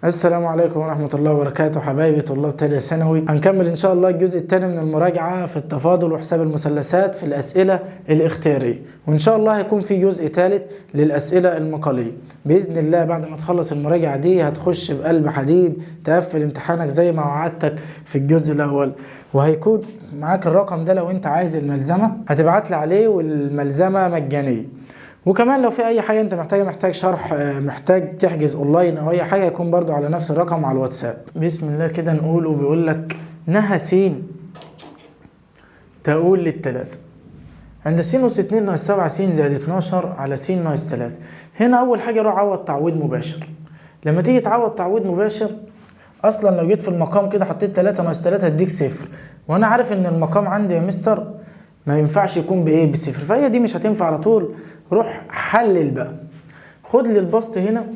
السلام عليكم ورحمة الله وبركاته حبايبي طلاب تانية ثانوي. هنكمل إن شاء الله الجزء الثاني من المراجعة في التفاضل وحساب المثلثات في الأسئلة الاختيارية، وإن شاء الله هيكون في جزء ثالث للأسئلة المقالية بإذن الله. بعد ما تخلص المراجعة دي هتخش بقلب حديد تقفل امتحانك زي ما وعدتك في الجزء الأول، وهيكون معاك الرقم ده لو أنت عايز الملزمة هتبعت لي عليه، والملزمة مجانية. وكمان لو في اي حاجه انت محتاج شرح، محتاج تحجز اونلاين او اي حاجه، يكون برضو على نفس الرقم على الواتساب. بسم الله كده نقول، وبيقول لك نهى س تقول للتلاتة عند س أس 2 ناقص 7 س زائد 12 على س ناقص 3. هنا اول حاجه روح عوض تعويض مباشر. لما تيجي تعوض تعويض مباشر، اصلا لو جيت في المقام كده حطيت 3 ناقص 3 هديك صفر، وانا عارف ان المقام عندي يا مستر ما ينفعش يكون بايه بصفر، فهي دي مش هتنفع على طول. روح حلل بقى، خد لي البسط هنا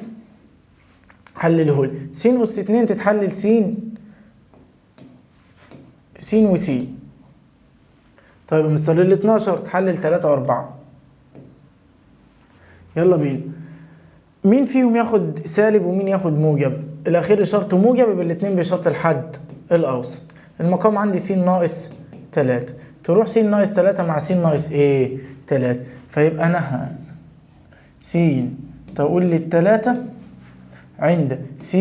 حلله لي. س أس 2 تتحلل س وس. طيب مستر ال 12 تحلل 3 و4. يلا بينا، مين فيهم ياخد سالب ومين ياخد موجب؟ الاخير شرطه موجب، يبقى الاثنين بشرط الحد الاوسط. المقام عندي س ناقص 3، تروح س ناقص 3 مع س ناقص ايه 3، فيبقى نهى س تقول للتلاتة عند س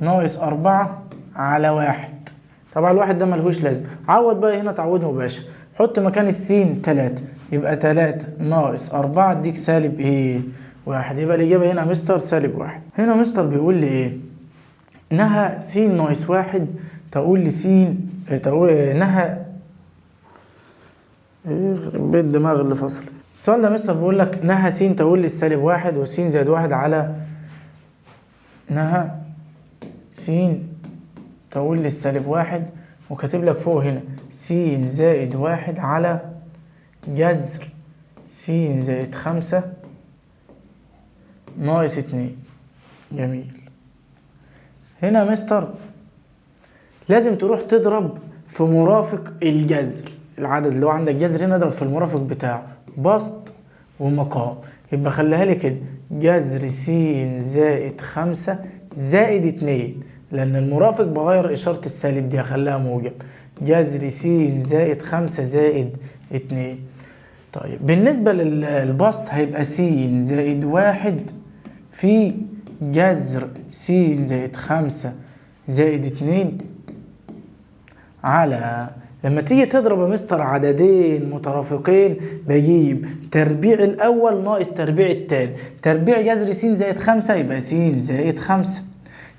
ناقص 4 على 1. طبعا الواحد ده ملهوش لازمه. عوض بقى هنا تعويض مباشر، حط مكان السين 3، يبقى 3 ناقص 4 اديك سالب ايه 1. يبقى الاجابه هنا مستر سالب 1. هنا مستر بيقول لي ايه؟ نهى س ناقص 1 تقول لس نهى بيت دماغ اللي فصل. السؤال ده مستر بيقول لك نهى س تقول لي السالب 1 وس زائد 1 على نهى س تقول لي السالب 1، وكاتب لك فوق هنا س زائد 1 على جذر س زائد 5 ناقص 2. جميل. هنا مستر لازم تروح تضرب في مرافق الجذر، العدد اللي هو عندك جذر هنا اضرب في المرافق بتاعه بسط ومقام. يبقى خليها لي كده جذر س زائد 5 زائد 2، لان المرافق بغير اشاره السالب دي هخليها موجب. جذر س زائد 5 زائد 2. طيب بالنسبه للبسط هيبقى س زائد 1 في جذر س زائد 5 زائد 2 على، لما تيجي تضرب يا مستر عددين مترافقين بجيب تربيع الاول ناقص تربيع التاني. تربيع جذر س زائد 5 يبقى س زائد 5،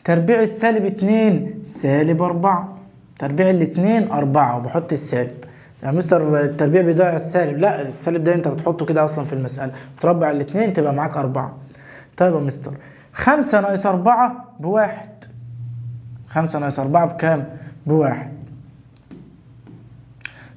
تربيع السالب 2 سالب 4، تربيع الاثنين 4 وبحط السالب. يا مستر التربيع بيضيع السالب، لا السالب ده انت بتحطه كده اصلا في المساله، تربع الاثنين تبقى معاك 4. طيب يا مستر 5 ناقص 4 بواحد، 5 ناقص 4 بكام؟ بواحد.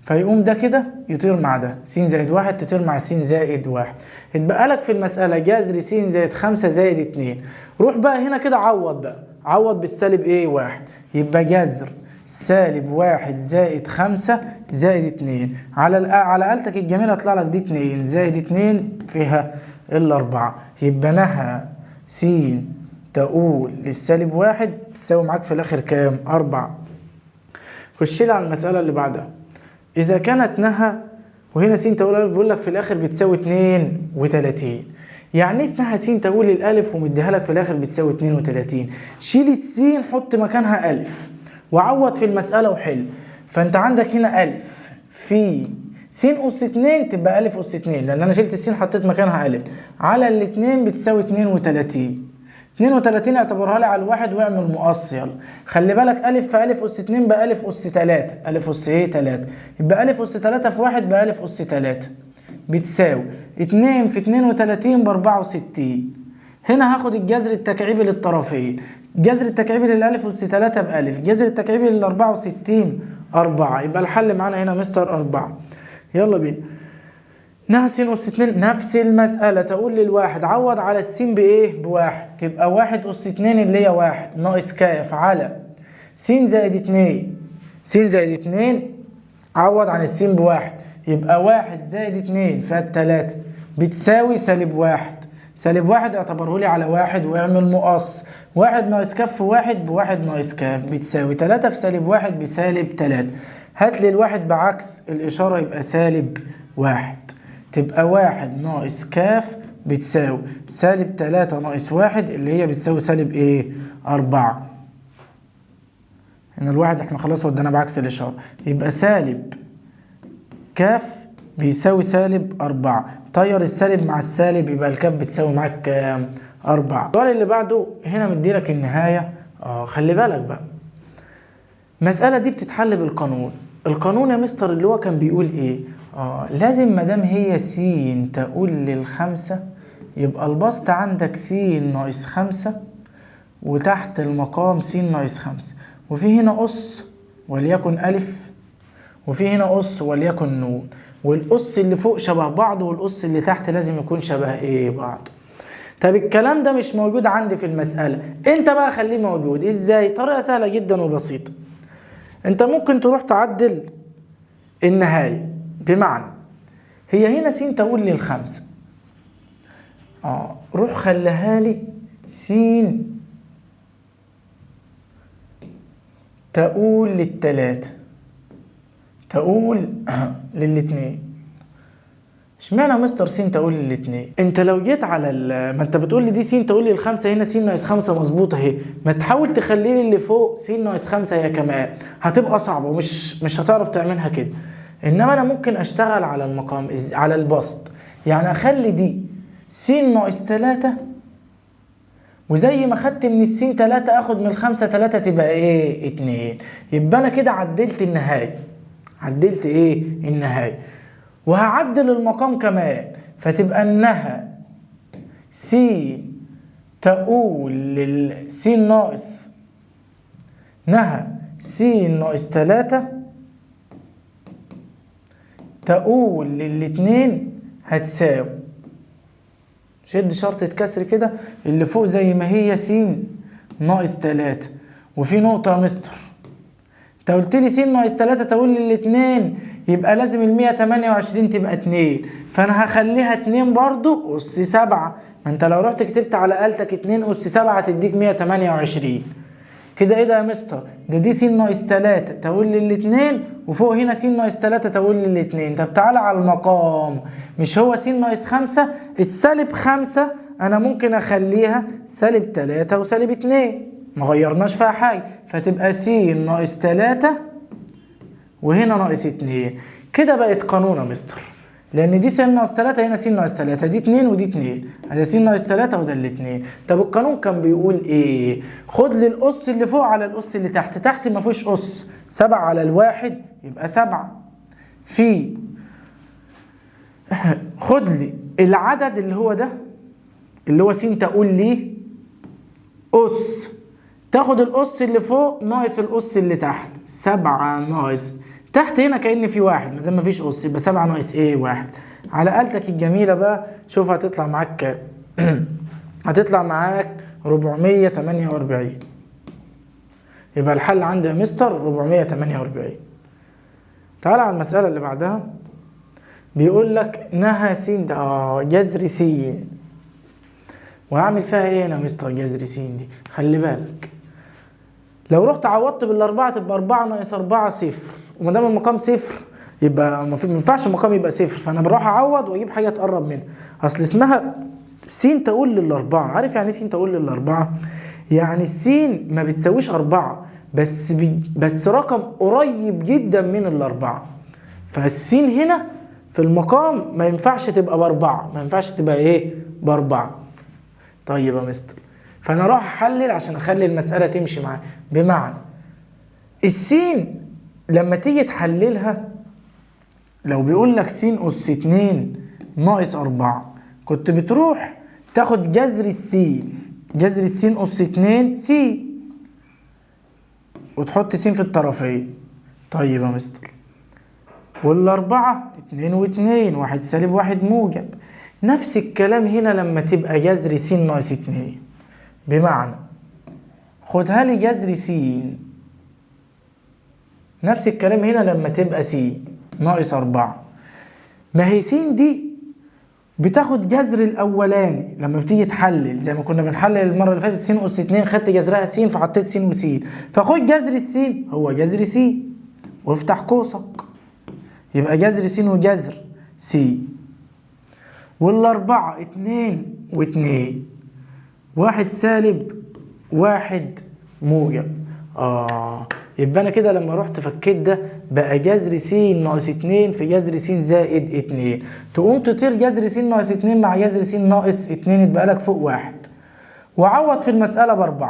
فيقوم ده كده يطير مع ده، س زائد 1 تطير مع س زائد 1. اتبقى لك في المسألة جذر س زائد 5 زائد 2. روح بقى هنا كده عوض بقى، عوض بالسالب ايه 1، يبقى جذر سالب 1 زائد 5 زائد 2 على آلتك الجميلة هطلع لك دي 2 زائد 2 فيها ال4. يبقى نهى س تقول للسالب 1 تساوي معاك في الآخر كام؟ 4. خش لي على المسألة اللي بعدها. إذا كانت نهى وهنا س تقول ألف، بيقول لك في الآخر بتساوي 32. يعني إيه نهى س تقول الألف ومديها لك في الآخر بتساوي 32؟ شيل السين حط مكانها ألف وعوض في المسألة وحل. فأنت عندك هنا ألف في س أس 2 تبقى ألف أس 2، لأن أنا شلت السين حطيت مكانها ألف على الاتنين بتساوي 32. 32 اعتبرها لي على الواحد واعمل مقص. يلا خلي بالك ألف في ألف أس 2 بقى ألف أس 3، ألف أس ايه 3، يبقى ألف أس 3 في 1 بقى ألف أس 3 بتساوي 2 في 32 ب 64. هنا هاخد الجذر التكعيبي للطرفين، جذر التكعيبي للألف أس 3 بألف، جذر التكعيبي لل 64 4. يبقى الحل معانا هنا مستر 4. يلا بينا. نهى س أس 2 نفس المسألة، تقول للواحد عوض على السين بإيه؟ بواحد، تبقى 1 أس 2 اللي هي 1 ناقص كاف على س زائد 2. س زائد 2 عوض عن السين بواحد، يبقى 1 زائد 2 فيها 3 بتساوي سالب 1. سالب واحد اعتبره لي على واحد واعمل مقص. واحد ناقص كف واحد بواحد ناقص كاف بتساوي 3 في سالب واحد بسالب 3. هات لي الواحد بعكس الإشارة يبقى سالب واحد. تبقى واحد ناقص كاف بتساوي سالب 3 ناقص واحد اللي هي بتساوي سالب ايه؟ 4. هنا الواحد احنا خلاص ودينا بعكس الإشارة، يبقى سالب كاف بيساوي سالب 4. طير السالب مع السالب يبقى الكاف بتساوي معاك كام؟ 4. السؤال اللي بعده هنا مديلك النهاية. خلي بالك بقى، المسألة دي بتتحل بالقانون. القانون يا مستر اللي هو كان بيقول ايه؟ لازم مادام هي س تقول للخمسة يبقى البسط عندك س ناقص 5 وتحت المقام س ناقص 5، وفي هنا أس وليكن ألف، وفي هنا أس وليكن نون، والأس اللي فوق شبه بعض والأس اللي تحت لازم يكون شبه ايه؟ بعض. طب الكلام ده مش موجود عندي في المسألة، انت بقى خليه موجود. ازاي؟ طريقة سهلة جدا وبسيطة. انت ممكن تروح تعدل النهاية، بمعنى هي هنا س تقول للخمسة، روح خليها لي س تقول للتلاتة، تقول للاتنين. اشمعنى مستر س تقول للاتنين؟ انت لو جيت على ما انت بتقول لي دي س تقول لي الخمسة، هنا س ناقص 5 مظبوطة اهي، ما تحاول تخلي لي اللي فوق س ناقص 5 هي كمان، هتبقى صعبة ومش هتعرف تعملها كده. انما انا ممكن اشتغل على المقام على البسط، يعني اخلي دي س ناقص 3، وزي ما خدت من السين 3 اخد من الخمسة 3 تبقى ايه؟ 2. يبقى انا كده عدلت النهاية، عدلت ايه؟ النهاية. وهعدل المقام كمان، فتبقى انها س تقول س ناقص نها س ناقص 3 تقول للاتنين هتساوي، شد شرطة كسر كده، اللي فوق زي ما هي س ناقص 3. وفي نقطة يا مستر، انت قلت لي س ناقص 3 تقول للاتنين، يبقى لازم ال 128 تبقى 2، فانا هخليها 2 برضو أس 7. ما انت لو رحت كتبت على آلتك 2 أس 7 هتديك 128. كده ايه ده يا مستر؟ دي س ناقص 3 تقول للاتنين، وفوق هنا س ناقص 3 تقول للاتنين. طب تعالى على المقام، مش هو س ناقص 5؟ السالب 5 انا ممكن اخليها سالب 3 وسالب 2، ما غيرناش فيها حاجه، فتبقى س ناقص 3 وهنا ناقص 2. كده بقت قانون يا مستر، لان دي س ناقص 3 هنا س ناقص 3، دي 2 ودي 2، هذا س ناقص 3 وده الاتنين. طب القانون كان بيقول ايه؟ خد لي الاس اللي فوق على الاس اللي تحت، تحت ما فيش اس، 7 على الواحد يبقى 7. في خد لي العدد اللي هو ده اللي هو س تقول لي اس، تاخد الاس اللي فوق ناقص الاس اللي تحت، 7 ناقص تحت هنا كأن في واحد، ما دام مفيش اس يبقى 7 ناقص ايه؟ 1. على آلتك الجميلة بقى شوف هتطلع معاك كام؟ هتطلع معاك 448. يبقى الحل عندي يا مستر 448. تعال على المسألة اللي بعدها، بيقول لك نهى س ده جذر س، وهعمل فيها ايه انا يا مستر جذر س دي؟ خلي بالك لو رحت عوضت بالاربعه تبقى 4 ناقص 4 0، وما دام المقام 0 يبقى ما ينفعش المقام يبقى 0، فانا بروح اعوض واجيب حاجه تقرب منها. اصل اسمها س تقول للاربعه، عارف يعني ايه س تقول للاربعه؟ يعني السين ما بتساويش 4 بس رقم قريب جدا من الاربعه، فالسين هنا في المقام ما ينفعش تبقى ب4، ما ينفعش تبقى ايه؟ ب4. طيب يا مستر، فانا راح احلل عشان اخلي المساله تمشي معايا، بمعنى السين لما تيجي تحللها لو بيقول لك س أس 2 ناقص 4، كنت بتروح تاخد جذر السين، جذر السين أس 2 س، وتحط س في الطرفين. طيب يا مستر، والاربعه 2 و2، 1 سالب 1 موجب. نفس الكلام هنا لما تبقى جذر س ناقص 2، بمعنى خدها لي جذر س، نفس الكلام هنا لما تبقى س ناقص 4. ما هي س دي بتاخد جذر الاولاني لما بتيجي تحلل زي ما كنا بنحلل المره اللي فاتت س اس 2 خدت جذرها س فحطيت س وس، فخد جذر السين هو جذر س وافتح قوسك يبقى جذر س وجذر س، والاربعه 2 و2 واحد سالب واحد موجب. يبقى انا كده لما رحت فكيت ده بقى جذر س ناقص 2 في جذر س زائد 2، تقوم تطير جذر س ناقص 2 مع جذر س ناقص 2 يتبقى لك فوق 1 وعوض في المسألة ب4.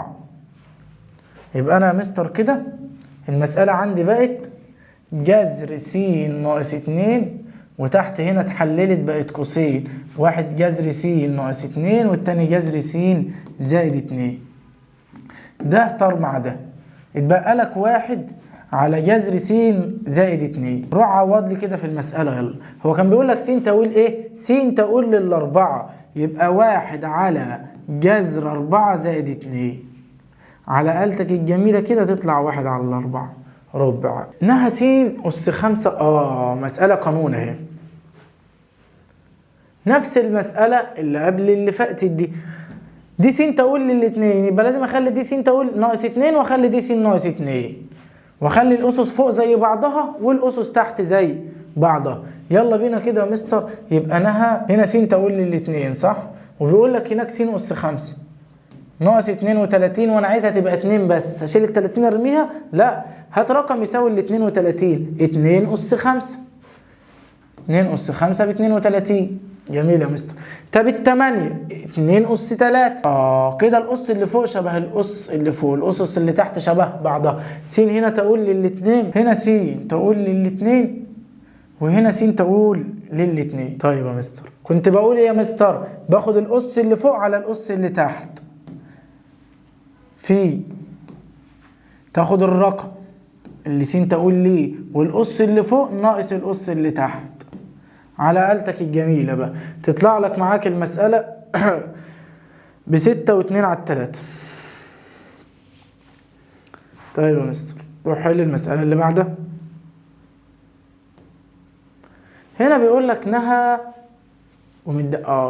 يبقى انا يا مستر كده المسألة عندي بقت جذر س ناقص 2 وتحت هنا اتحللت بقت قوسين، واحد جذر س ناقص 2 والتاني جذر س زائد 2. ده طار مع ده اتبقى لك 1 على جذر س زائد 2. روح عوض لي كده في المسألة يلا. هو كان بيقول لك س تقول ايه؟ س تقول للاربعة، يبقى 1 على جذر 4 زائد 2. على آلتك الجميلة كده تطلع 1 على 4 ربع. انها س أس 5. مسألة قانون اهي. نفس المسألة اللي قبل اللي فاتت دي س تقول للاثنين، يبقى لازم اخلي دي س تقول ناقص 2 واخلي دي س ناقص 2 واخلي الاسس فوق زي بعضها والاسس تحت زي بعضها. يلا بينا كده يا مستر. يبقى انها هنا س تقول للاثنين صح، وبيقول لك هناك س أس 5 ناقص 32 وانا عايزها تبقى 2 بس، هشيل ال 30 ارميها؟ لا، هات رقم يساوي ال 32. 2 أس 5 2 أس 5 ب 32. جميل يا مستر. طب التمانية 2 أس 3. كده الأس اللي فوق شبه الأس اللي فوق، الأسس اللي تحت شبه بعضها. س هنا تقول للاثنين، هنا س تقول للاثنين، وهنا س تقول للاثنين. طيب يا مستر كنت بقول ايه يا مستر؟ باخد الأس اللي فوق على الأس اللي تحت، في تاخد الرقم اللي س تقول ليه والأس اللي فوق ناقص الأس اللي تحت. على آلتك الجميلة بقى تطلع لك معاك المسألة ب6 و2 على 3. طيب يا مستر روح حل المسألة اللي بعدها. هنا بيقول لك نهى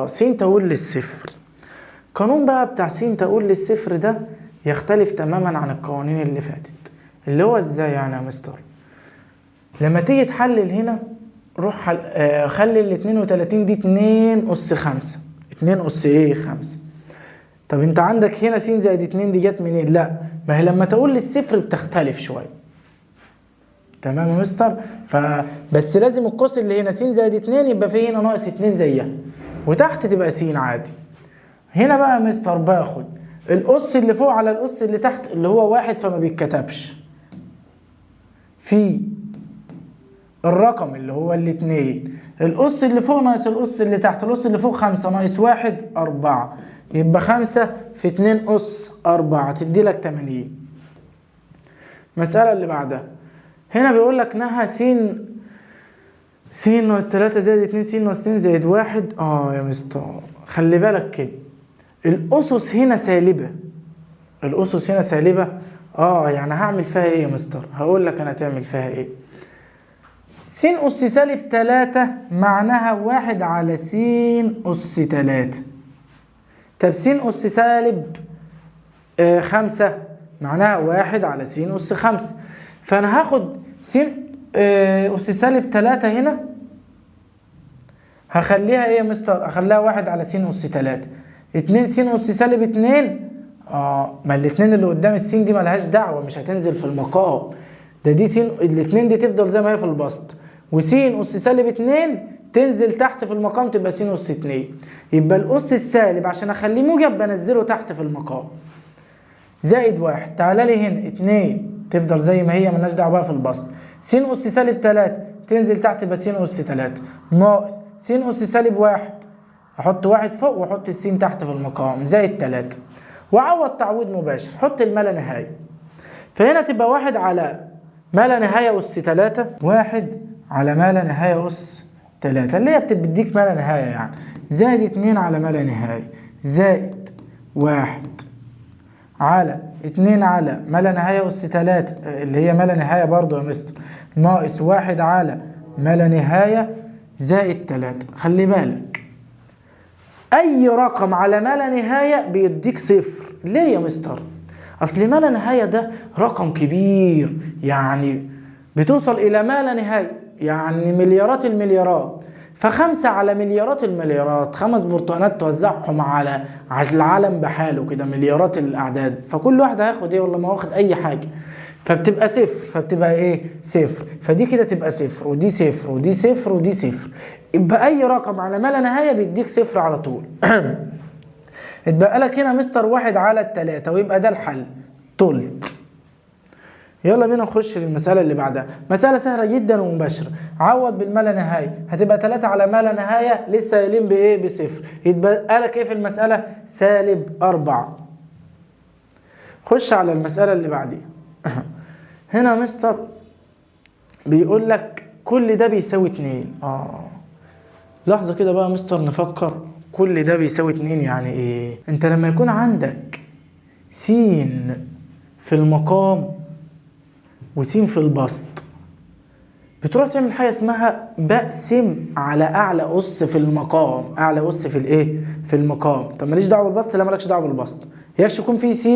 س تقول للصفر. قانون بقى بتاع س تقول للصفر ده يختلف تماما عن القوانين اللي فاتت. اللي هو ازاي يعني يا مستر؟ لما تيجي تحلل هنا روح خلي ال 32 دي 2 أس 5. 2 أس ايه 5. طب انت عندك هنا س زائد 2 دي جت منين؟ لا، ما هي لما تقول للصفر بتختلف شويه. تمام يا مستر؟ بس لازم القوس اللي هنا س زائد 2 يبقى فيه هنا ناقص 2 زيها وتحت تبقى س عادي. هنا بقى يا مستر باخد الأس اللي فوق على الأس اللي تحت اللي هو 1 فما بيتكتبش، في الرقم اللي هو الاثنين، الأس اللي فوق ناقص الأس اللي تحت، الأس اللي فوق 5 ناقص 1 4، يبقى 5 في 2 أس 4 تدي لك 80. المسألة اللي بعدها هنا بيقول لك نهى س ناقص 3 زائد 2 س ناقص 2 زائد 1. يا مستر خلي بالك كده الأسس هنا سالبة. الأسس هنا سالبة. يعني هعمل فيها ايه يا مستر؟ هقول لك انا تعمل فيها ايه. س أس سالب 3 معناها 1 على س أس 3. طب س أس سالب 5 معناها 1 على س أس 5. فأنا هاخد س أس سالب 3 هنا هخليها ايه يا مستر؟ اخليها 1 على س أس 3. 2 س أس سالب 2. ما الاتنين اللي قدام السين دي ملهاش دعوة، مش هتنزل في المقام دي س. الاتنين دي تفضل زي ما هي في البسط، وس أس سالب 2 تنزل تحت في المقام تبقى س أس 2. يبقى الأس السالب عشان أخليه موجب بنزله تحت في المقام زائد 1. تعالى لي هنا 2 تفضل زي ما هي ملناش دعوة بقى في البسط. س أس سالب 3 تنزل تحت تبقى س أس 3 ناقص س أس سالب 1 أحط 1 فوق وأحط السين تحت في المقام زائد 3 وعوض تعويض مباشر. حط الما لا نهاية، فهنا تبقى 1 على ما لا نهاية أس 3. 1 على ما لا نهاية أس 3 اللي هي بتديك ما لا نهاية يعني، زائد 2 على ما لا نهاية زائد 1 على 2 على ما لا نهاية أس 3 اللي هي ما لا نهاية برضو يا مستر ناقص 1 على ما لا نهاية زائد 3. خلي بالك اي رقم على ما لا نهايه بيديك صفر. ليه يا مستر؟ اصل ما لا نهايه ده رقم كبير، يعني بتوصل الى ما لا نهايه، يعني مليارات المليارات. فخمسة على مليارات المليارات، 5 برتقانات توزعهم على العالم بحاله كده، مليارات الاعداد، فكل واحد هياخد ايه؟ ولا ما واخد اي حاجه، فبتبقى صفر. فبتبقى ايه؟ صفر. فدي كده تبقى صفر، ودي صفر، ودي صفر، ودي صفر. يبقى اي رقم على ما لا نهايه بيديك صفر على طول. اتبقى لك هنا مستر 1 على 3، ويبقى ده الحل تلت. يلا بينا نخش للمسألة اللي بعدها. مسألة سهلة جدا ومباشرة. عوض بالما لا نهاية، هتبقى 3 على ما لا نهاية لسه قايلين بايه؟ بصفر. يتبقى لك ايه في المسألة؟ -4. خش على المسألة اللي بعديها. هنا مستر بيقول لك كل ده بيساوي 2. لحظة كده بقى مستر نفكر، كل ده بيساوي 2 يعني ايه؟ انت لما يكون عندك س في المقام وس في البسط، بتروح تعمل حاجة اسمها بقسم على اعلى اس في المقام. اعلى اس في الايه؟ في المقام. طب ماليش دعوة بالبسط؟ لا مالكش دعوة بالبسط، يكش يكون في س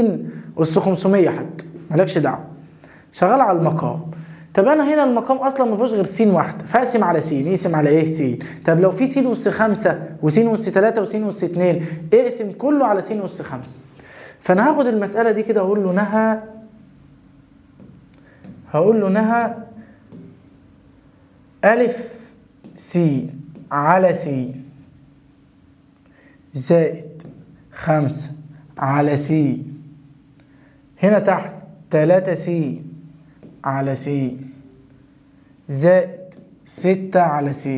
اس 500 حتى، مالكش دعوة، شغال على المقام. طب انا هنا المقام اصلا ما فيهوش غير س واحده، فاقسم على س. يقسم على ايه؟ س. طب لو في س اس 5 وس اس 3 وس اس 2، اقسم كله على س اس 5. فانا هاخد المساله دي كده هقول له نهى الف س على س زائد 5 على س، هنا تحت 3 س على س زائد 6 على س.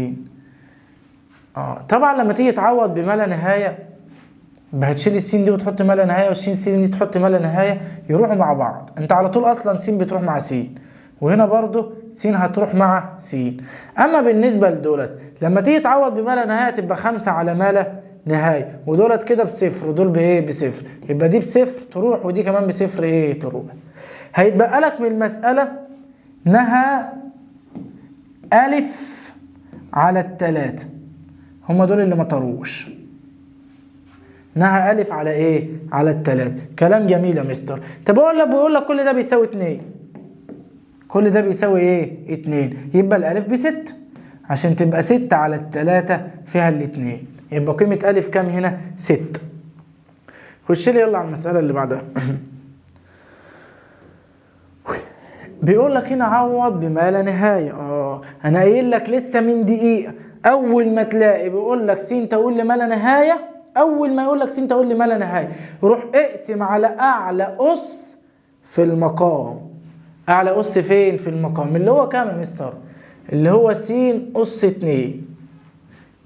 طبعا لما تيجي تعوض بما لا نهايه، هتشيل السين دي وتحط ما لا نهايه، والسين دي تحط ما لا نهايه، يروحوا مع بعض. انت على طول اصلا س بتروح مع س، وهنا برضو س هتروح مع س. اما بالنسبه لدولت لما تيجي تعوض بما لا نهايه تبقى 5 على ما لا نهايه، ودولت كده بصفر ودول بايه؟ بصفر. يبقى دي بصفر تروح، ودي كمان بصفر ايه؟ تروح. هيتبقى لك من المساله نهى ألف على 3، هما دول اللي ما طروش. نهى ألف على ايه؟ على 3. كلام جميل يا مستر. طب بيقول لك كل ده بيساوي 2. كل ده بيساوي ايه؟ 2. يبقى الألف ب6، عشان تبقى 6 على 3 فيها ال2، يبقى قيمة ألف كام هنا؟ 6. خش لي يلا على المسألة اللي بعدها. بيقول لك هنا عوض بما لا نهايه. انا قايل لك لسه من دقيقه، اول ما تلاقي بيقول لك س تقول لي ما لا نهايه، اول ما يقول لك س تقول لي ما لا نهايه، روح اقسم على اعلى اس في المقام. اعلى اس فين؟ في المقام، اللي هو كام يا مستر؟ اللي هو س اس 2.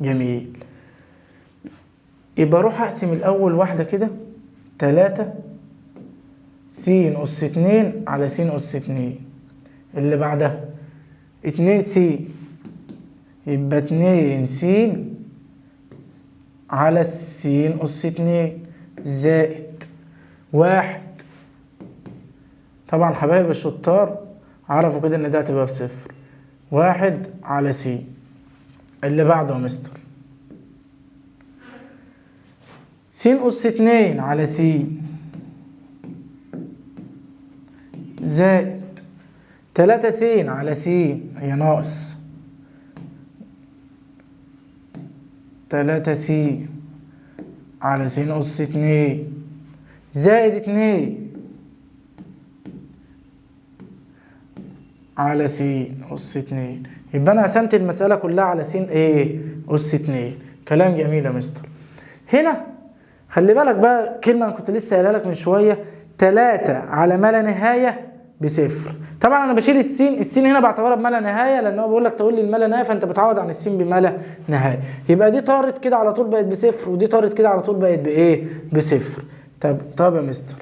جميل. يبقى اروح اقسم الاول واحده كده 3 س اس 2 على س اس 2، اللي بعدها 2 س، يبقى 2 س على س اس 2 زائد 1. طبعا حبايب الشطار عرفوا كده ان ده هتبقى بصفر. 1 على س. اللي بعده يا مستر س اس 2 على س زائد 3 س على س، هي ناقص 3 س على س أس 2 زائد 2 على س أس 2. يبقى أنا قسمت المسألة كلها على س إيه؟ أس 2. كلام جميل يا مستر. هنا خلي بالك بقى كلمة أنا كنت لسه قايلها لك من شوية، 3 على ما لا نهاية بصفر. طبعا انا بشيل السين هنا بعتبرها بما لا نهايه، لان هو بيقول لك تقول لي الما لا نهايه، فانت بتعوض عن السين بما لا نهايه. يبقى دي طارت كده على طول بقت بصفر، ودي طارت كده على طول بقت بايه؟ بصفر. طب يا مستر،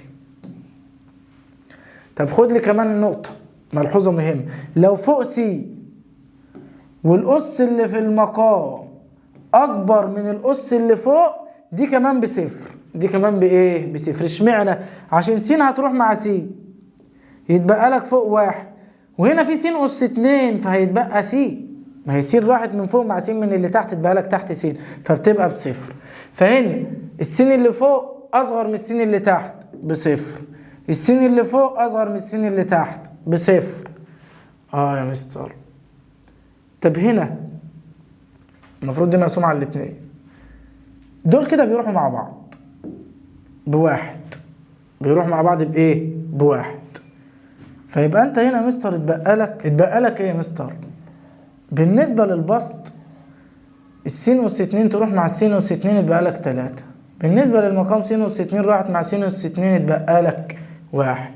طب خد لي كمان نقطه ملحوظه مهمه. لو فوق س والاس اللي في المقام اكبر من الاس اللي فوق، دي كمان بصفر، دي كمان بايه؟ بصفر. اشمعنى؟ عشان س هتروح مع س، يتبقى لك فوق 1، وهنا في س أس 2 فهيتبقى س، ما هي س راحت من فوق مع س من اللي تحت، تبقى لك تحت س، فبتبقى بصفر. فهنا السين اللي فوق اصغر من السين اللي تحت بصفر، السين اللي فوق اصغر من السين اللي تحت بصفر. يا مستر. طب هنا المفروض دي مقسومة على الاتنين، دول كده بيروحوا مع بعض بواحد، بيروحوا مع بعض بايه؟ بواحد. فيبقى انت هنا يا مستر اتبقى لك ايه يا مستر؟ بالنسبة للبسط السين أس 2 تروح مع السين أس 2 اتبقى لك 3. بالنسبة للمقام سين أس 2 راحت مع سين أس 2 اتبقى لك 1.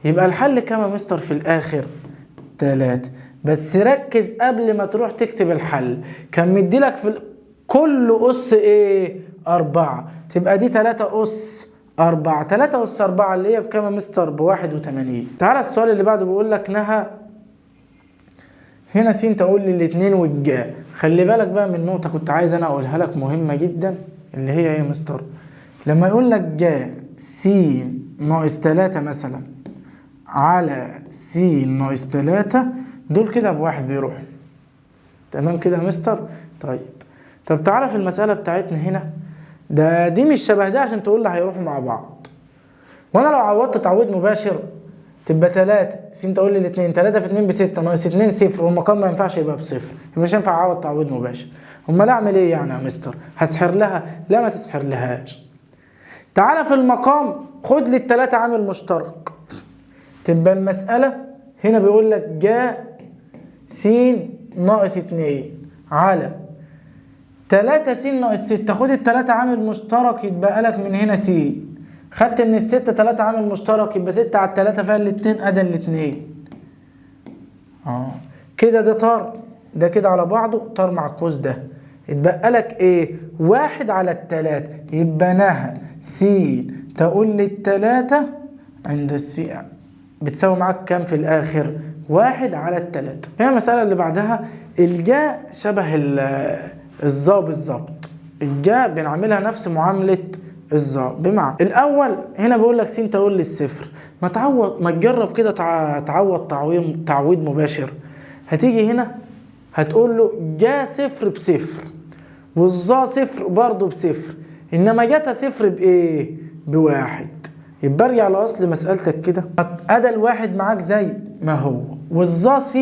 يبقى الحل كام يا مستر في الآخر؟ 3. بس ركز قبل ما تروح تكتب الحل، كان مديلك في كل أس ايه؟ 4. تبقى دي 3 أس 4. 3 أس 4 اللي هي بكام يا مستر؟ ب81. تعالى السؤال اللي بعده بيقول لك نهى هنا س تقول لي الاتنين والجاء. خلي بالك بقى من نقطة كنت عايز انا اقولها لك مهمة جدا، اللي هي ايه يا مستر؟ لما يقول لك جاء س ناقص 3 مثلا على س ناقص 3، دول كده بواحد بيروحوا. تمام كده يا مستر؟ طب تعالى في المسألة بتاعتنا هنا، دي مش شبه ده عشان تقول لي هيروحوا مع بعض. وانا لو عوضت تعويض مباشر تبقى 3 س تقول لي الاتنين، 3 في 2 ب6 ناقص 2 0، والمقام ما ينفعش يبقى بصفر، مش هينفع اعوض تعويض مباشر. امال اعمل ايه يعني يا مستر؟ هسحر لها؟ لا ما تسحر لهاش. تعالى في المقام خد لي ال3 عامل مشترك، تبقى المسألة هنا بيقول لك جاء س ناقص 2 على 3 س ناقص 6، خد ال3 عامل مشترك يتبقى لك من هنا س، خدت من ال6 3 عامل مشترك يبقى 6 على 3 فيها الاتنين ادي الاتنين. كده ده طار، ده كده على بعضه طار مع القوس ده، يتبقى لك ايه؟ 1 على 3. يبقى نهى س تقول لي 3 عند الس بتساوي معاك كام في الاخر؟ 1 على 3. هي المسألة اللي بعدها الجاء شبه الظا بالظبط، الجاء بنعملها نفس معاملة الظا. بمعنى الاول هنا بيقول لك س تقول لي الصفر، ما تجرب كده تعوض تعويض مباشر. هتيجي هنا هتقول له جا صفر بصفر والظا صفر برضه بصفر، انما جاتا صفر بايه؟ بواحد. يبقى ارجع لاصل مسألتك كده، ادى الواحد معاك زي ما هو، والظا س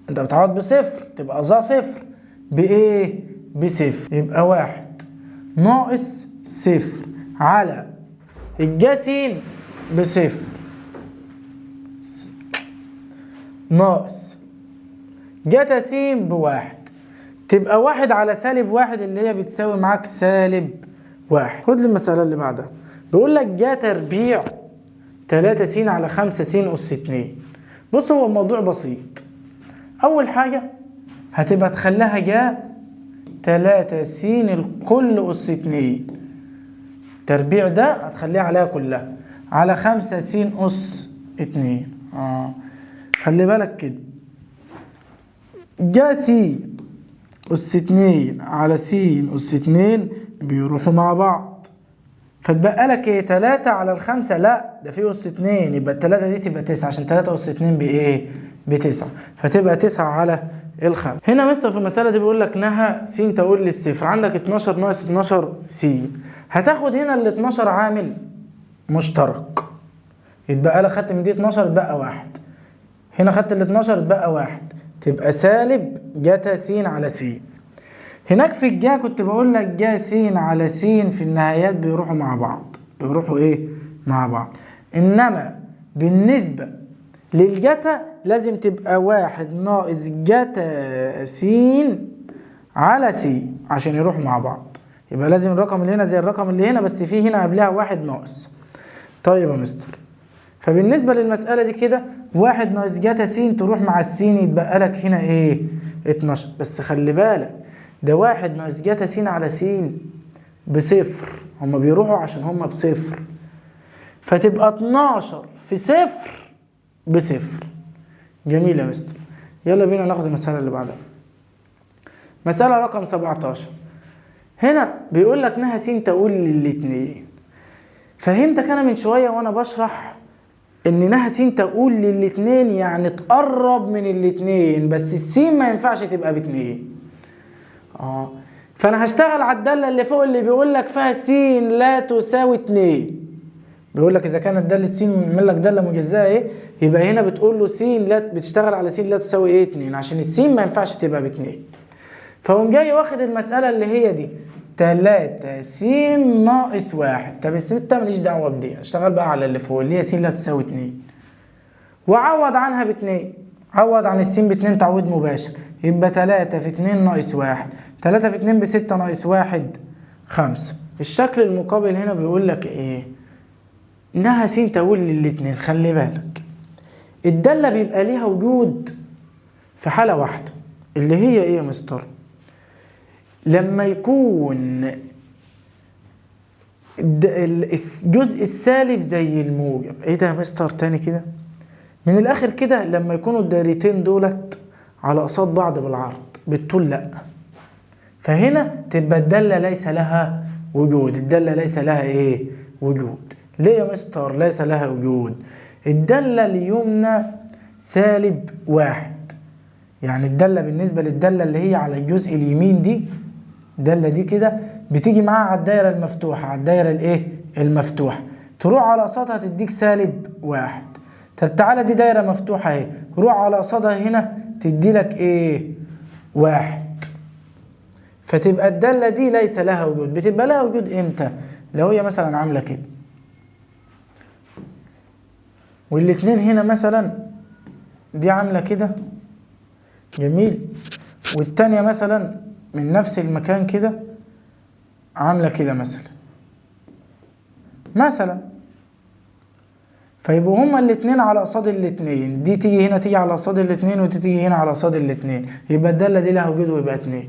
انت بتعوض بصفر تبقى ظا صفر بايه؟ بصفر. يبقى 1 ناقص صفر على الجا س بصفر ناقص جاتا س بواحد، تبقى 1 على -1 اللي هي بتساوي معاك -1. خد لي المسألة اللي بعدها، بيقول لك جا تربيع 3 س على 5 س أس 2. بص هو الموضوع بسيط. أول حاجة هتبقى تخليها جا 3 س الكل أس 2، تربيع ده هتخليها عليها كلها على 5 س أس 2. خلي بالك كده، جا س أس 2 على س أس 2 بيروحوا مع بعض، فتبقى لك ايه؟ 3 على 5، لا ده في أس 2، يبقى ال3 دي تبقى 9 عشان 3 أس 2 بايه؟ ب9، فتبقى 9 على 5. هنا مستر في المسألة دي بيقول لك نهى س تقول لي الصفر، عندك 12 ناقص 12 س، هتاخد هنا ال 12 عامل مشترك، يتبقى لك خدت من دي 12 اتبقى 1، هنا خدت ال 12 اتبقى 1، تبقى سالب جاتا س على س. هناك في الجا كنت بقول لك جا س على س في النهايات بيروحوا مع بعض، بيروحوا ايه؟ مع بعض. انما بالنسبة للجتا لازم تبقى 1 ناقص جتا س على س عشان يروحوا مع بعض، يبقى لازم الرقم اللي هنا زي الرقم اللي هنا، بس في هنا قبلها 1 ناقص. طيب يا مستر، فبالنسبة للمسألة دي كده 1 ناقص جاتا س تروح مع السين يتبقى لك هنا ايه؟ 12. بس خلي بالك ده 1 ناقص جاتا س على س بصفر، هما بيروحوا عشان هما بصفر، فتبقى 12 في صفر بصفر. جميل يا مستر. يلا بينا ناخد المسألة اللي بعدها. مسألة رقم 17. هنا بيقول لك نهى س تقول للاتنين. فهمتك انا من شوية وانا بشرح ان نهى س تقول للاتنين يعني تقرب من الاتنين، بس السين ما ينفعش تبقى ب2. فانا هشتغل على الداله اللي فوق اللي بيقول لك فيها س لا تساوي 2. بيقول لك اذا كانت داله س من لك داله مجزاه ايه، يبقى هنا بتقول له س لا، بتشتغل على س لا تساوي ايه 2، عشان الس ما ينفعش تبقى ب2. فقوم جاي واخد المساله اللي هي دي 3 س ناقص 1. طب ال6 ماليش دعوه بدي، اشتغل بقى على اللي فوق اللي هي س لا تساوي 2، وعوض عنها ب2. عوض عن الس ب2 تعويض مباشر، يبقى 3 في 2 ناقص 1. 3 في 2 ب6 ناقص 1 5. الشكل المقابل هنا بيقول لك ايه؟ انها س تقول للاتنين. خلي بالك الداله بيبقى ليها وجود في حاله واحده، اللي هي ايه يا مستر؟ لما يكون الجزء السالب زي الموجب. ايه ده يا مستر؟ تاني كده من الاخر كده، لما يكونوا الدايرتين دولت على قصاد بعض بالعرض، بالطول لا. فهنا تبقى الداله ليس لها وجود. الداله ليس لها ايه؟ وجود. ليه يا مستر ليس لها وجود؟ الداله اليمنى سالب 1. يعني الداله بالنسبه للداله اللي هي على الجزء اليمين دي، الداله دي كده بتيجي معاها على الدايره المفتوحه، على الدايره الايه؟ المفتوحه، تروح على قصادها تديك سالب 1. طب تعالى دي دايره مفتوحه اهي، روح على قصادها هنا تدي لك ايه؟ 1. فتبقى الداله دي ليس لها وجود. بتبقى لها وجود امتى؟ لو هي مثلا عامله كده، والاتنين هنا مثلا دي عامله كده، جميل، والتانيه مثلا من نفس المكان كده عامله كده مثلا. فيبقوا هما الاتنين على قصاد الاتنين، دي تيجي هنا تيجي على قصاد الاتنين، ودي تيجي هنا على قصاد الاتنين، يبقى الداله دي لها وجود ويبقى 2.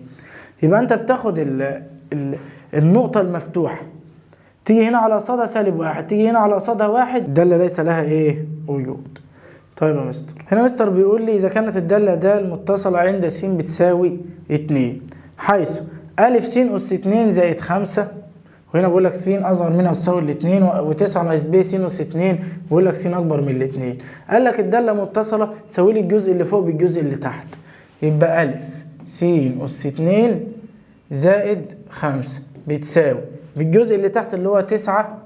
يبقى انت بتاخد النقطه المفتوحه، تيجي هنا على قصادها سالب 1، تيجي هنا على قصادها 1، الداله ليس لها ايه؟ وجود. طيب يا مستر، هنا مستر بيقول لي اذا كانت الداله د المتصله عند س بتساوي 2، حيث أ س أس 2 زائد 5، وهنا بقول لك س اصغر منها تساوي 2، و9 ناقص ب س أس 2، ويقول لك س اكبر من 2. قال لك الداله متصله، ساوي لي الجزء اللي فوق بالجزء اللي تحت، يبقى أ س أس 2 زائد 5 بتساوي بالجزء اللي تحت اللي هو 9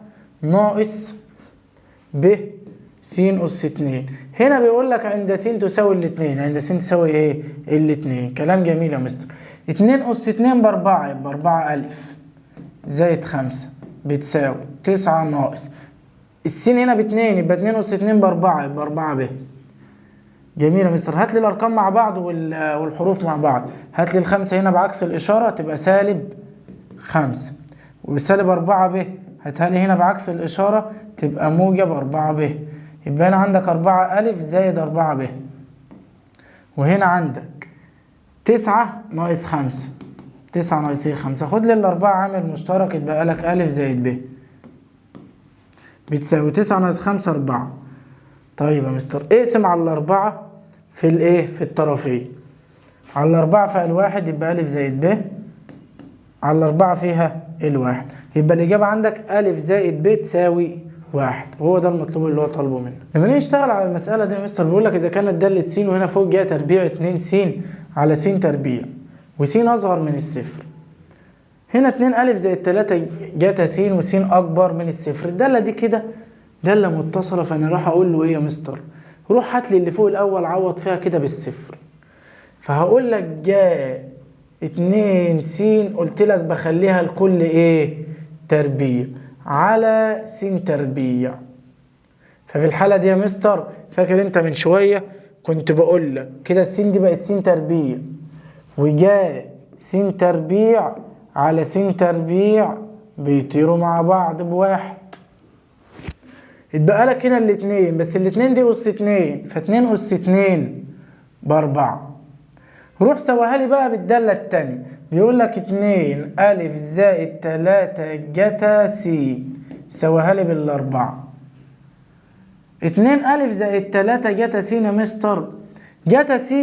ناقص ب س أس 2. هنا بيقول لك عند س تساوي 2، عند س تساوي ايه؟ 2. كلام جميل يا مستر. 2 أس 2 ب4، يبقى 4 ألف زائد 5 بتساوي 9 ناقص السين هنا ب2، يبقى 2 أس 2 ب4، يبقى 4 ب. جميل يا مستر. هات لي الارقام مع بعض والحروف مع بعض. هات لي الخمسه هنا بعكس الاشاره تبقى سالب 5، والسالب 4 ب هاتها لي هنا بعكس الاشاره تبقى موجب 4 ب. يبقى هنا عندك 4 ألف زائد 4 ب، وهنا عندك 9 ناقص 5، 9 ناقص 5، خد لي الأربعة عامل مشترك، يبقى لك ألف زائد ب بتساوي 9 ناقص 5 4. طيب يا مستر اقسم على الأربعة في الايه؟ في الطرفين. على الأربعة فيها الواحد يبقى ألف زائد ب، على الأربعة فيها الواحد، يبقى الإجابة عندك ألف زائد ب تساوي 1، وهو ده المطلوب اللي هو طالبه منك. لما نيجي نشتغل على المسألة دي يا مستر بيقول لك إذا كانت دالة س وهنا فوق جايه تربيع 2 س على س تربيع، وس أصغر من الصفر. هنا 2 ألف زائد 3 جاتا س، وس أكبر من الصفر. الدالة دي كده دالة متصلة، فأنا راح أقول له إيه يا مستر؟ روح هات لي اللي فوق الأول عوض فيها كده بالصفر. فهقول لك جاء 2 س، قلت لك بخليها لكل إيه؟ تربيع على س تربيع. ففي الحالة دي يا مستر فاكر انت من شوية كنت بقول لك كده الس دي بقت س تربيع، وجاء س تربيع على س تربيع بيطيروا مع بعض بواحد. اتبقى لك هنا الاتنين، بس الاتنين دي أس 2، فاتنين أس 2 ب4. روح سواها لي بقى بالدالة التانية. بيقول لك 2 ألف زائد 3 جتا س، سواها لي بالأربعة. 2 ألف زائد 3 جتا س يا مستر، جتا س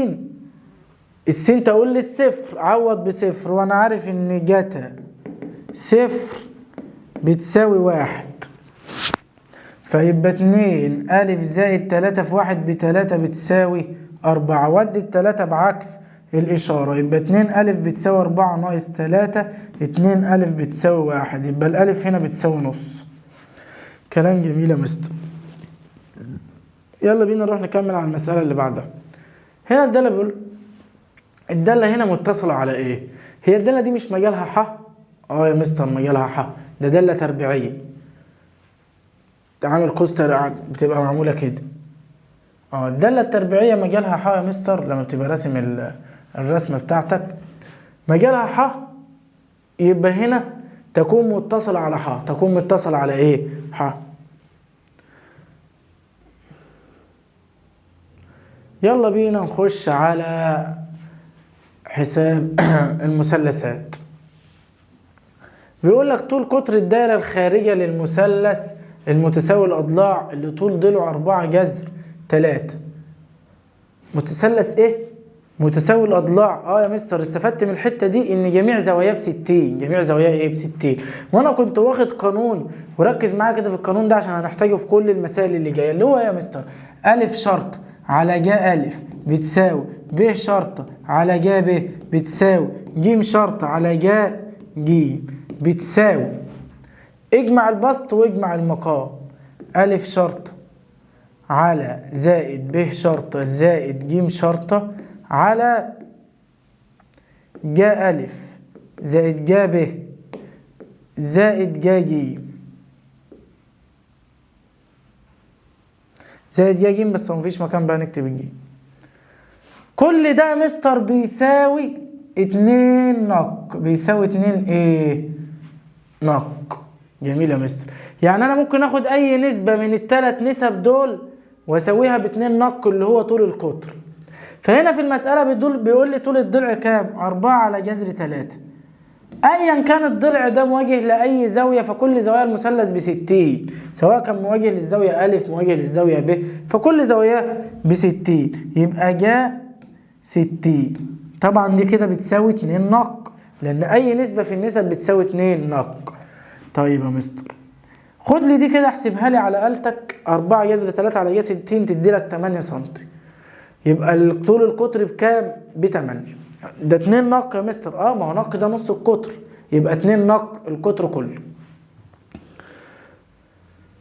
السين تقول لي الصفر، عوض بصفر، وانا عارف ان جتا صفر بتساوي 1، فيبقى 2 ألف زائد 3 في 1 ب3 بتساوي 4. ودي ال3 بعكس الإشارة، يبقى 2 ألف بتساوي 4 ناقص 3، 2 ألف بتساوي 1، يبقى الألف هنا بتساوي نص. كلام جميل يا مستر. يلا بينا نروح نكمل على المسألة اللي بعدها. هنا الدالة بيقول الدالة هنا متصلة على إيه؟ هي الدالة دي مش مجالها ح؟ يا مستر مجالها ح، ده دالة تربيعية. تعامل قوس بتبقى معمولة كده. الدالة التربيعية مجالها ح يا مستر، لما بتبقى راسم الرسمة بتاعتك مجالها ح، يبقى هنا تكون متصلة على ح. تكون متصلة على ايه؟ ح. يلا بينا نخش على حساب المثلثات. بيقول لك طول قطر الدائرة الخارجة للمثلث المتساوي الأضلاع اللي طول ضلعه 4 جذر 3. مثلث ايه؟ متساوي الأضلاع. يا مستر استفدت من الحتة دي ان جميع زواياه ب60. جميع زواياه ايه؟ ب60. وانا كنت واخد قانون، وركز معايا كده في القانون ده عشان هنحتاجه في كل المسائل اللي جايه، اللي هو يا مستر ألف شرط على جا ألف بتساوي ب شرط على جا ب بتساوي ج شرط على جا ج بتساوي، اجمع البسط واجمع المقام، ألف شرط على زائد ب شرطة زائد ج شرطة على جا ألف زائد جا ب زائد جا ج زائد جا ج، بس مفيش مكان بقى نكتب الج. كل ده يا مستر بيساوي 2 نق. بيساوي 2 ايه؟ نق. جميل يا مستر. يعني انا ممكن اخد اي نسبة من ال3 نسب دول واسويها ب2 نق اللي هو طول القطر. فهنا في المسألة بيقول لي طول الضلع كام؟ 4 على جذر 3. ايا كان الضلع ده مواجه لاي زاوية، فكل زوايا المثلث ب60، سواء كان مواجه للزاوية أ مواجه للزاوية ب، فكل زواياه ب60، يبقى جا 60. طبعا دي كده بتساوي 2 نق، لان اي نسبة في النسب بتساوي 2 نق. طيب يا مستر خد لي دي كده احسبها لي على آلتك. 4 جذر 3 على جا 60 تدي لك 8 سم. يبقى طول القطر بكام؟ ب8. ده 2 نق يا مستر. ما هو نق ده نص القطر، يبقى 2 نق القطر كله.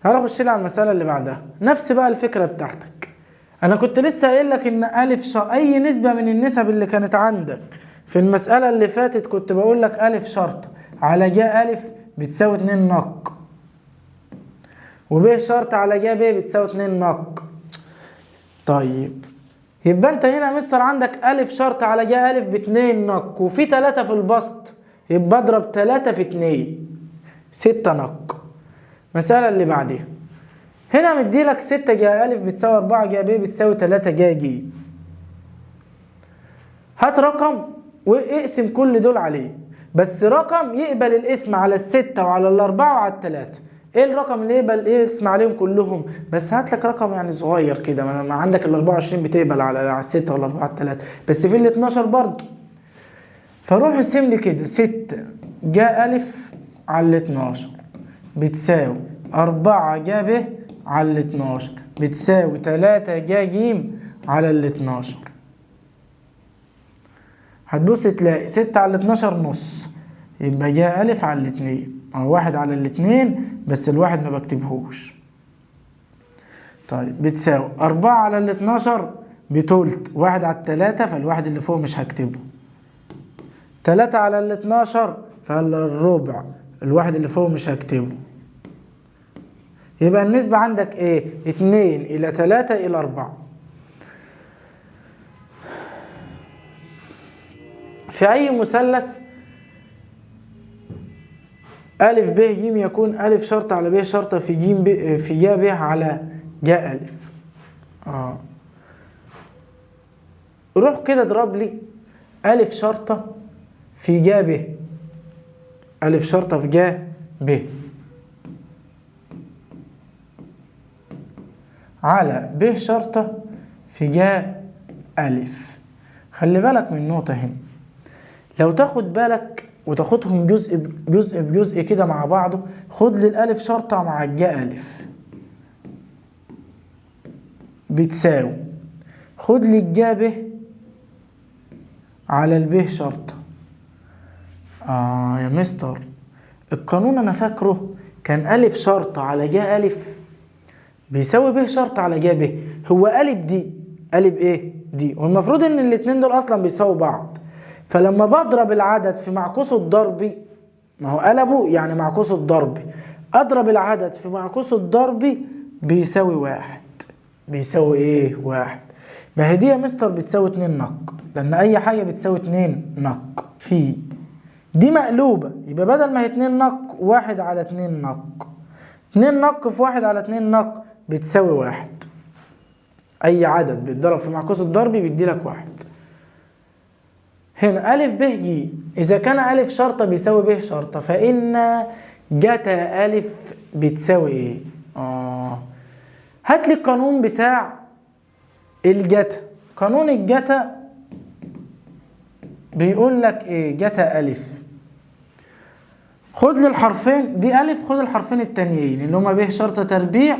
هنخش لي على المسألة اللي بعدها. نفس بقى الفكرة بتاعتك. انا كنت لسه قايل لك ان ألف اي نسبة من النسب اللي كانت عندك في المسألة اللي فاتت كنت بقول لك ألف شرط على جا ألف بتساوي 2 نق، وب شرط على جا ب بتساوي 2 نق. طيب يبقى انت هنا يا مستر عندك ألف شرط على جا ألف ب2 نق، وفي 3 في البسط، يبقى اضرب 3 في 2 6 نق. المسألة اللي بعديها هنا مديلك 6 جا ألف بتساوي 4 جا ب بتساوي 3 جا ج. هات رقم واقسم كل دول عليه، بس رقم يقبل الاسم على ال6 وعلى ال4 وعلى ال3. ايه الرقم اللي يقبل اسم عليهم كلهم؟ بس هات لك رقم يعني صغير كده، ما عندك ال24 بتقبل على ال6 وال4 على ال3، بس في ال12 برضه. فروح ارسم لي كده 6 جا ألف على ال12 بتساوي 4 جا ب على ال12 بتساوي 3 جا ج على ال12. هتبص تلاقي 6 على 12 نص، يبقى جا ألف على 2 أو 1 على 2، بس الواحد ما بكتبهوش. طيب بتساوي 4 على 12 بتلت، 1 على 3 فالواحد اللي فوق مش هكتبه، 3 على 12 فالربع، الواحد اللي فوق مش هكتبه. يبقى النسبة عندك ايه؟ 2 إلى 3 إلى 4. في أي مثلث ألف ب ج يكون ألف شرط على ب شرطة في ج ب في جا ب على جا ألف. روح كده اضرب لي ألف شرطة في جا ب، ألف شرطة في جا ب على ب شرطة في جا ألف. خلي بالك من نقطة هنا، لو تاخد بالك وتاخدهم جزء بجزء كده مع بعضه. خد لي الألف شرطة مع الجا ألف بتساوي، خد لي الجا ب على الب شرطة. يا مستر، القانون انا فاكره كان ألف شرطة على جا ألف بيساوي ب شرطة على جا ب. هو قلب دي قلب ايه دي، والمفروض ان الاتنين دول اصلا بيساووا بعض. فلما بضرب العدد في معكوسه الضربي، ما هو قلبه يعني معكوسه الضربي، اضرب العدد في معكوسه الضربي بيساوي واحد. بيساوي ايه؟ واحد. ما هي دي يا مستر بتساوي 2 نق، لان اي حاجة بتساوي 2 نق في دي مقلوبة، يبقى بدل ما هي 2 نق 1 على 2 نق، 2 نق في 1 على 2 نق بتساوي 1. اي عدد بيتضرب في معكوس الضربي بيديلك 1. هنا أ ب ج، إذا كان أ شرطة بيساوي ب شرطة، فإن جتا أ بتساوي إيه؟ هات لي القانون بتاع الجتا. قانون الجتا بيقول لك إيه؟ جتا أ، خد لي الحرفين دي أ، خد الحرفين التانيين اللي هما ب شرطة تربيع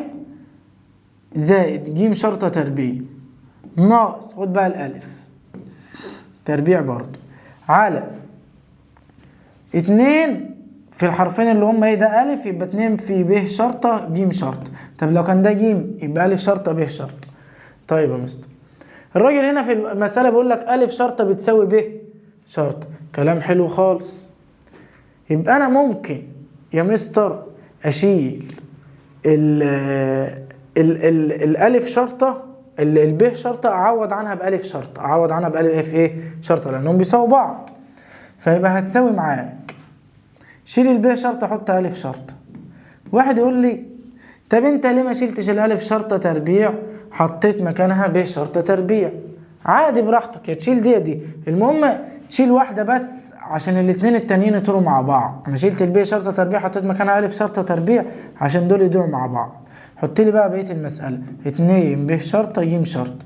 زائد ج شرطة تربيع ناقص، خد بقى الألف تربيع برضو، على 2 في الحرفين اللي هم ايه؟ ده أ، يبقى 2 في ب شرطة ج شرطة. طب لو كان ده ج يبقى أ شرطة ب شرطة. طيب يا مستر، الراجل هنا في المسألة بيقول لك أ شرطة بتساوي ب شرطة، كلام حلو خالص. يبقى أنا ممكن يا مستر أشيل الألف شرطة الب شرطة أعوض عنها بألف شرطة، أعوض عنها بألف إيه؟ شرطة، لأنهم بيساووا بعض. فيبقى هتساوي معاك شيل الب شرطة حط ألف شرطة. واحد يقول لي طب أنت ليه ما شيلتش الألف شرطة تربيع حطيت مكانها ب شرطة تربيع؟ عادي براحتك، يا تشيل دي المهم تشيل واحدة بس عشان الاتنين التانيين يطيروا مع بعض. أنا شيلت الب شرطة تربيع حطيت مكانها ألف شرطة تربيع عشان دول يدوروا مع بعض. حط لي بقى بقية المسألة 2 ب شرطة ج شرطة.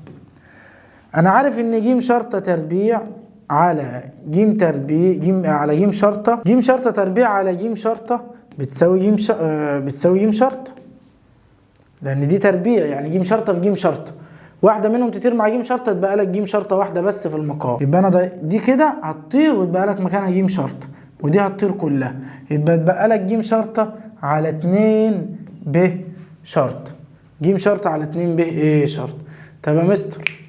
أنا عارف إن ج شرطة تربيع على ج تربيع على ج شرطة تربيع على ج شرطة بتساوي ج شرطة، لأن دي تربيع يعني ج شرطة في ج شرطة، واحدة منهم تطير مع ج شرطة تبقى لك ج شرطة واحدة بس في المقام. يبقى أنا دي كده هتطير وتبقى لك مكانها ج شرطة، ودي هتطير كلها، يبقى تبقى لك ج شرطة على 2 ب شرط، ج شرطة على 2 ب ايه شرط. طب يا مستر،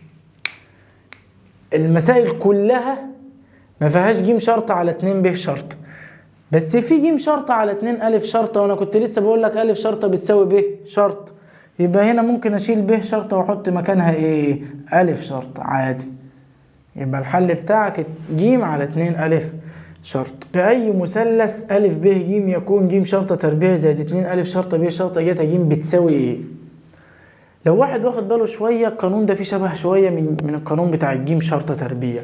المسائل كلها ما فيهاش ج شرطة على 2 ب شرطة، بس في ج شرطة على 2 أ شرطة، وانا كنت لسه بقول لك أ شرطة بتساوي ب شرطة. يبقى هنا ممكن اشيل ب شرطة واحط مكانها ايه؟ أ شرطة عادي. يبقى الحل بتاعك ج على 2 أ شرط. في أي مثلث أ ب ج يكون ج شرطة تربيع زائد 2 أ شرطة ب شرطة جتا ج بتساوي إيه؟ لو واحد واخد باله شوية القانون ده فيه شبه شوية من القانون بتاع الج شرطة تربيع.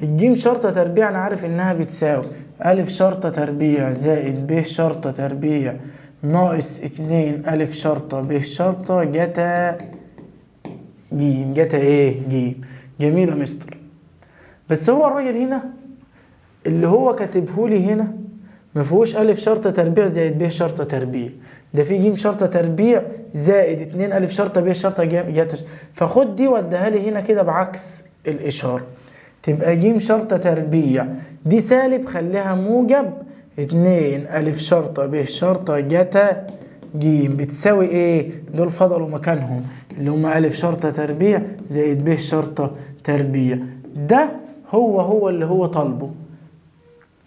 الج شرطة تربيع أنا عارف إنها بتساوي أ شرطة تربيع زائد ب شرطة تربيع ناقص 2 أ شرطة ب شرطة جتا ج. جتا إيه؟ ج. جميل يا مستر. بس هو الراجل هنا اللي هو كاتبهولي هنا ما فيهوش أ شرطة تربيع زائد ب شرطة تربيع، ده في ج شرطة تربيع زائد 2 أ شرطة ب شرطة جتا. فخد دي وديها لي هنا كده بعكس الإشارة، تبقى ج شرطة تربيع دي سالب خليها موجب 2 أ شرطة ب شرطة جتا ج بتساوي ايه؟ دول فضلوا مكانهم اللي هم أ شرطة تربيع زائد ب شرطة تربيع. ده هو اللي هو طالبه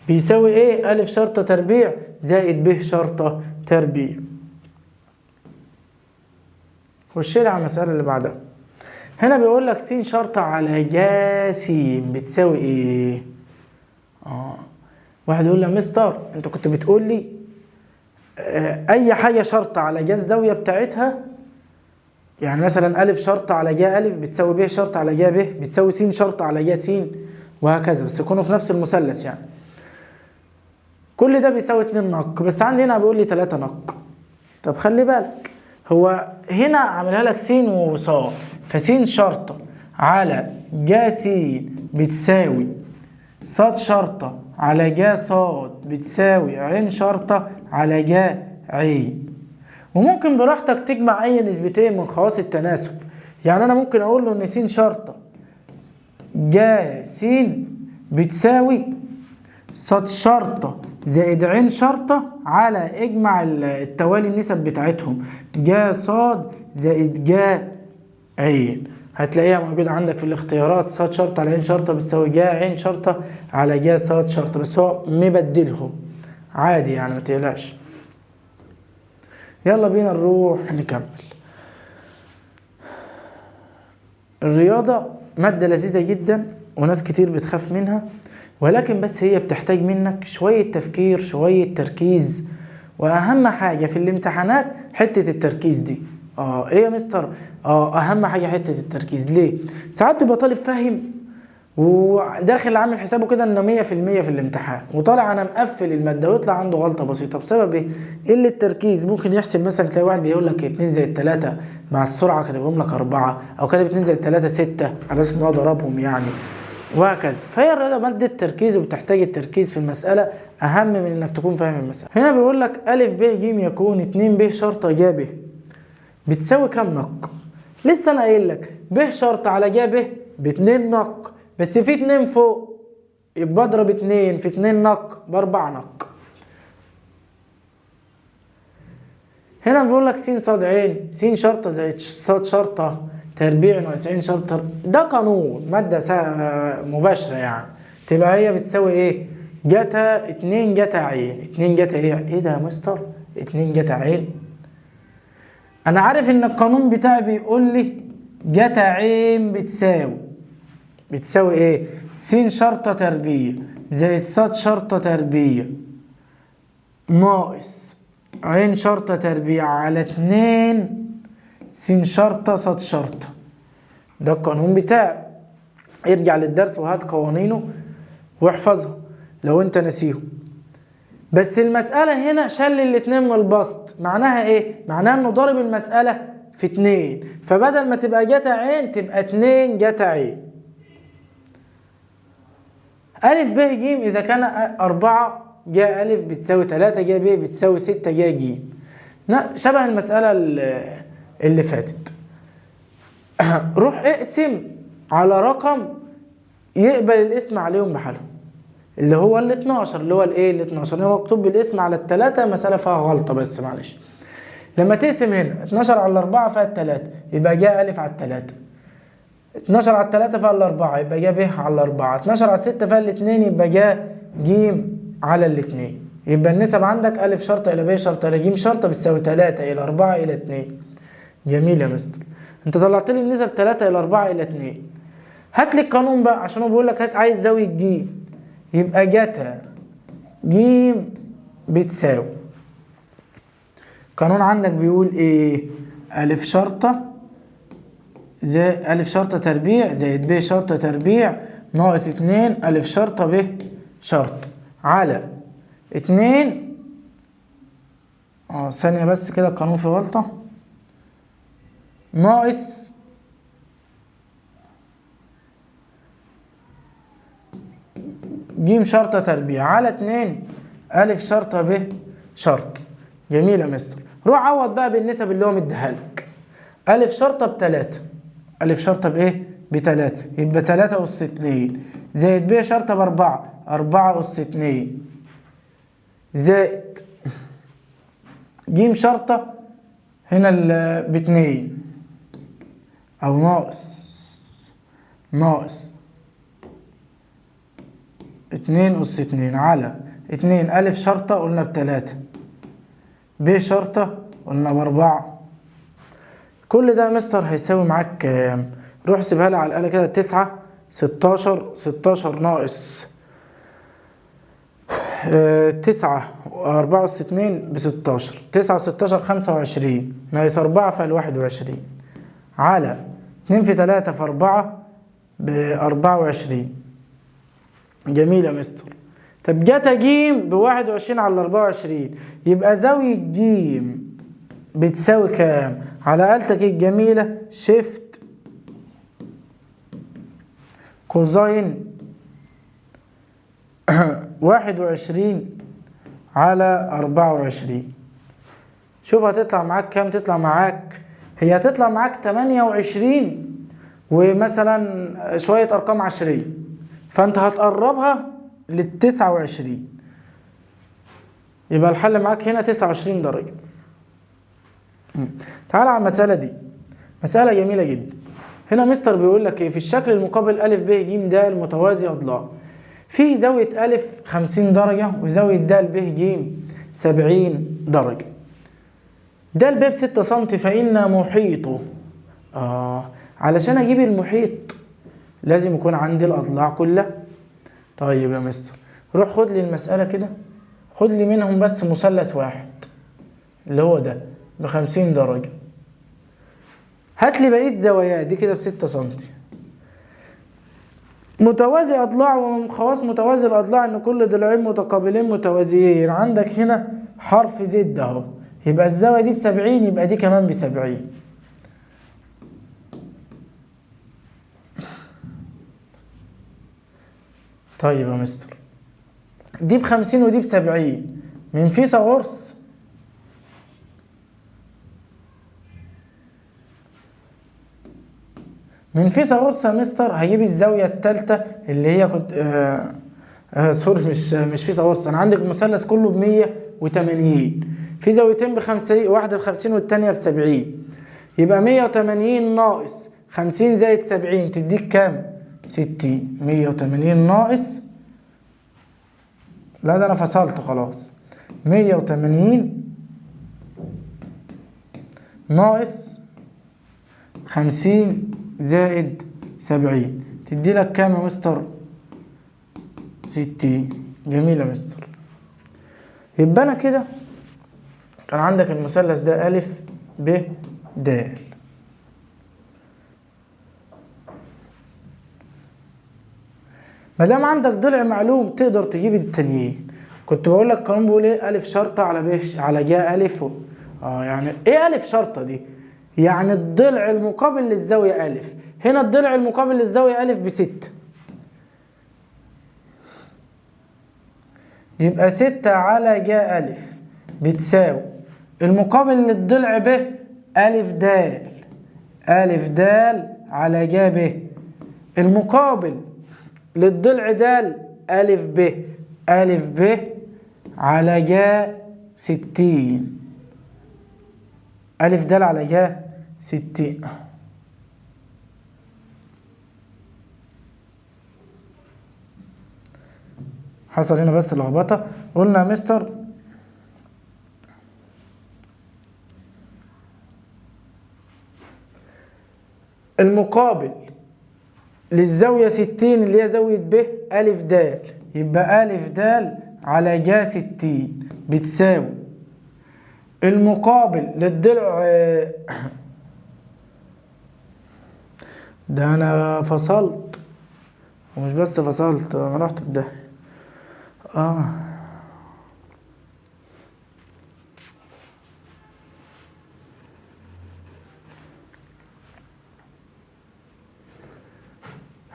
بيساوي ايه؟ أ شرطة تربيع زائد ب شرطة تربيع. خش لي على المسألة اللي بعدها. هنا بيقول لك س شرطة على ج س بتساوي ايه؟ واحد يقول لي يا مستر انت كنت بتقول لي اي حاجة شرطة على ج الزاوية بتاعتها، يعني مثلا أ شرطة على ج أ بتساوي ب شرطة على ج ب بتساوي س شرطة على ج س وهكذا، بس يكونوا في نفس المثلث يعني. كل ده بيساوي 2 نق، بس عندي هنا بيقول لي 3 نق. طب خلي بالك هو هنا عاملها لك س وص، فس شرطة على ج س بتساوي ص شرطة على ج ص بتساوي ع شرطة على ج ع. وممكن براحتك تجمع اي نسبتين من خواص التناسب، يعني انا ممكن اقول له ان س شرطة ج س بتساوي ص شرطة زائد ع شرطة على اجمع التوالي النسب بتاعتهم ج ص زائد ج ع. هتلاقيها موجودة عندك في الاختيارات، ص شرطة على ع شرطة بتساوي ج ع شرطة على ج ص شرطة، بس هو مبدلهم عادي يعني متقلقش. يلا بينا نروح نكمل. الرياضة مادة لذيذة جدا وناس كتير بتخاف منها، ولكن بس هي بتحتاج منك شوية تفكير شوية تركيز، واهم حاجة في الامتحانات حتة التركيز دي. ايه يا مستر؟ اهم حاجة حتة التركيز. ليه؟ ساعات بيبقى طالب فاهم وداخل عامل حسابه كده انه 100% في الامتحان، وطالع انا مقفل الماده ويطلع عنده غلطه بسيطه بسبب ايه؟ قله التركيز. ممكن يحسب مثلا تلاقي واحد بيقول لك 2 زائد 3 مع السرعه كاتبهم لك 4، او كاتب 2 زائد 3 6 على اساس ان هو ضربهم يعني، وهكذا. فهي الرياضه ماده تركيز وبتحتاج التركيز في المساله اهم من انك تكون فاهم المساله. هنا بيقول لك ا ب ج يكون 2 ب شرطه ج ب بتساوي كام نق؟ لسه انا قايل لك ب شرطه على ج ب 2 نق، بس في 2 فوق، يبقى اضرب 2 في 2 نق ب4 نق. هنا بيقول لك س ص ع س شرطه زائد ص شرطه تربيع ناقص ع شرطه، ده قانون ماده مباشره يعني، تبقى هي بتساوي ايه؟ جتا 2 جتا ع. 2 جتا ايه ده يا مستر؟ 2 جتا ع. انا عارف ان القانون بتاعي بيقول لي جتا ع بتساوي ايه؟ س شرطة تربيع زائد ص شرطة تربيع ناقص ع شرطة تربيع على 2 س شرطة ص شرطة. ده القانون بتاعي. ارجع للدرس وهات قوانينه واحفظها لو انت نسيهم. بس المسألة هنا شل الاتنين من البسط، معناها ايه؟ معناها انه ضارب المسألة في 2، فبدل ما تبقى جتا ع تبقى 2 جتا ع. أ ب ج إذا كان 4 ج أ بتساوي 3 ج ب بتساوي 6 ج ج. شبه المسألة اللي فاتت. روح اقسم على رقم يقبل الاسم عليهم بحالهم، اللي هو ال 12، اللي هو الايه؟ ال 12 هو مكتوب بالاسم على الثلاثة، مسألة فيها غلطة بس معلش. لما تقسم هنا 12 على 4 فيها الثلاثة يبقى ج أ على الثلاثة، 12 على 3 فيها الأربعة يبقى ج ب على 4، 12 على 6 فيها الاثنين يبقى ج ج على الاثنين. يبقى النسب عندك أ شرطة إلى ب شرطة إلى ج شرطة بتساوي 3 إلى 4 إلى 2. جميل يا مستر، أنت طلعت لي النسب 3 إلى 4 إلى 2. هات لي القانون بقى عشان هو بيقول لك هات عايز زاوية ج، يبقى جتا ج بتساوي، قانون عندك بيقول ايه؟ أ شرطة زائد أ شرطة تربيع زائد ب شرطة تربيع ناقص 2 أ شرطة ب شرطة على 2. ثانية بس كده القانون فيه غلطة، ناقص ج شرطة تربيع على 2 أ شرطة ب شرطة. جميل يا مستر، روح عوض بقى بالنسب اللي هو مديها لك. أ شرطة ب3، أ شرطة بإيه؟ ب3 يبقى 3 أس 2 زائد ب شرطة ب4، 4 أس 2 زائد ج شرطة هنا ب2 أو ناقص 2 أس 2 على 2 أ شرطة قلنا ب3 ب شرطة قلنا ب4. كل ده يا مستر هيساوي معاك كام؟ روح سيبها لي على الآلة كده. 9 16 ناقص 9 4 أس 2 ب16، 9 16 25 ناقص 4 فال 21 على 2 في 3 في 4 ب24. جميل يا مستر. طب جتا ج ب21 على 24، يبقى زاوية ج بتساوي كام؟ على آلتك الجميلة شيفت كوزين 21 على 24. شوف هتطلع معاك كام؟ تطلع معاك، هي هتطلع معاك 28 ومثلا شوية أرقام عشرية، فانت هتقربها لل29، يبقى الحل معاك هنا 29 درجة. تعال على المسألة دي، مسألة جميلة جدا. هنا مستر بيقول لك ايه؟ في الشكل المقابل أ ب ج د المتوازي أضلاع، في زاوية أ 50 درجة وزاوية د ب ج 70 درجة. د ب ب6 سم فإن محيطه. علشان أجيب المحيط لازم يكون عندي الأضلاع كلها. طيب يا مستر روح خد لي المسألة كده، خد لي منهم بس مثلث واحد اللي هو ده ب50 درجة، هات لي بقية زواياه دي كده ب6 سم. متوازي أضلاع، ومن خواص متوازي الأضلاع إن كل ضلعين متقابلين متوازيين. عندك هنا حرف زد أهو، يبقى الزاوية دي ب70 يبقى دي كمان ب70. طيب يا مستر دي ب50 ودي ب70، من فيثاغورس يا مستر هجيب الزاوية الثالثة اللي هي كنت سوري مش فيثاغورس. انا عندك المثلث كله ب180، في زاويتين ب50، واحدة ب50 والتانية ب70، يبقى 180 ناقص 50 زائد 70 تديك كام؟ 60. 180 ناقص، لا ده انا فصلت خلاص، 180 ناقص 50 زائد 70 تدي لك كام يا مستر؟ 60. جميل يا مستر. يبقى انا كده كان عندك المثلث ده أ ب د. ما دام عندك ضلع معلوم تقدر تجيب التانيين. كنت بقول لك القانون بيقول ايه؟ أ شرطة على ب على ج أ. يعني ايه أ شرطة دي؟ يعني الضلع المقابل للزاوية أ. هنا الضلع المقابل للزاوية أ ب6، يبقى 6 على ج أ بتساوي المقابل للضلع ب أ د. أ د على ج ب. المقابل للضلع د أ ب. أ ب على ج 60. أ د على ج 60. حصل هنا بس لخبطه. قلنا يا مستر المقابل للزاوية 60 اللي هي زاوية ب أ د، يبقى أ د على ج 60 بتساوي المقابل للضلع ده انا فصلت، ومش بس فصلت انا رحت في ده.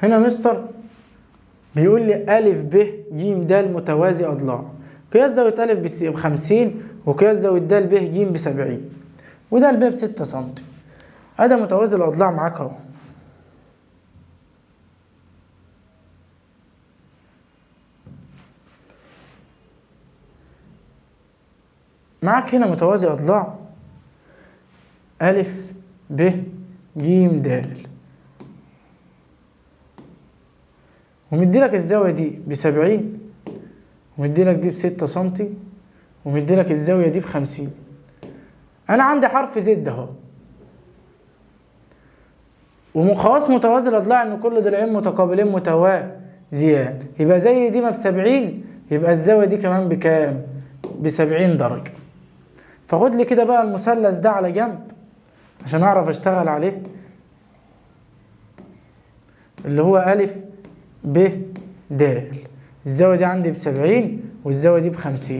هنا مستر بيقول لي أ ب ج د متوازي أضلاع، قياس زاوية أ ب50 وقياس زاوية د ب ج ب70 وده ب 6 سم. هذا متوازي الأضلاع معاك اهو. معاك هنا متوازي أضلاع أ ب ج د، ومديلك الزاوية دي ب70 ومديلك دي ب6 سم ومديلك الزاوية دي ب50. أنا عندي حرف زد أهو، ومن خواص متوازي الأضلاع إن كل ضلعين متقابلين متوازيان، يبقى زي دي ما ب70 يبقى الزاوية دي كمان بكام؟ ب70 درجة. فخد لي كده بقى المثلث ده على جنب عشان أعرف أشتغل عليه، اللي هو أ ب د. الزاوية دي عندي ب70 والزاوية دي ب50.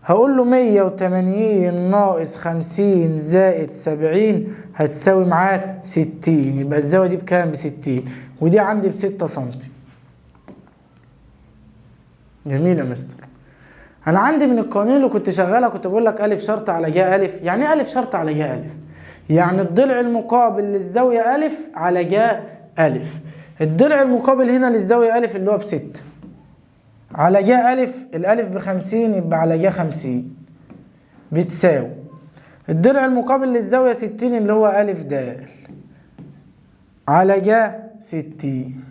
هقول له 180 ناقص 50 زائد 70 هتساوي معاه 60، يبقى الزاوية دي بكام؟ ب60، ودي عندي ب6 سم. جميل يا مستر. أنا عندي من القوانين اللي كنت شغالها كنت بقول لك أ شرط على ج أ. يعني إيه أ شرط على ج أ؟ يعني الضلع المقابل للزاوية أ على ج أ. الضلع المقابل هنا للزاوية ألف اللي هو بستة، على جا ألف، الألف ب50 يبقى على جا 50 بتساوي الضلع المقابل للزاوية 60 اللي هو ألف د على جا 60.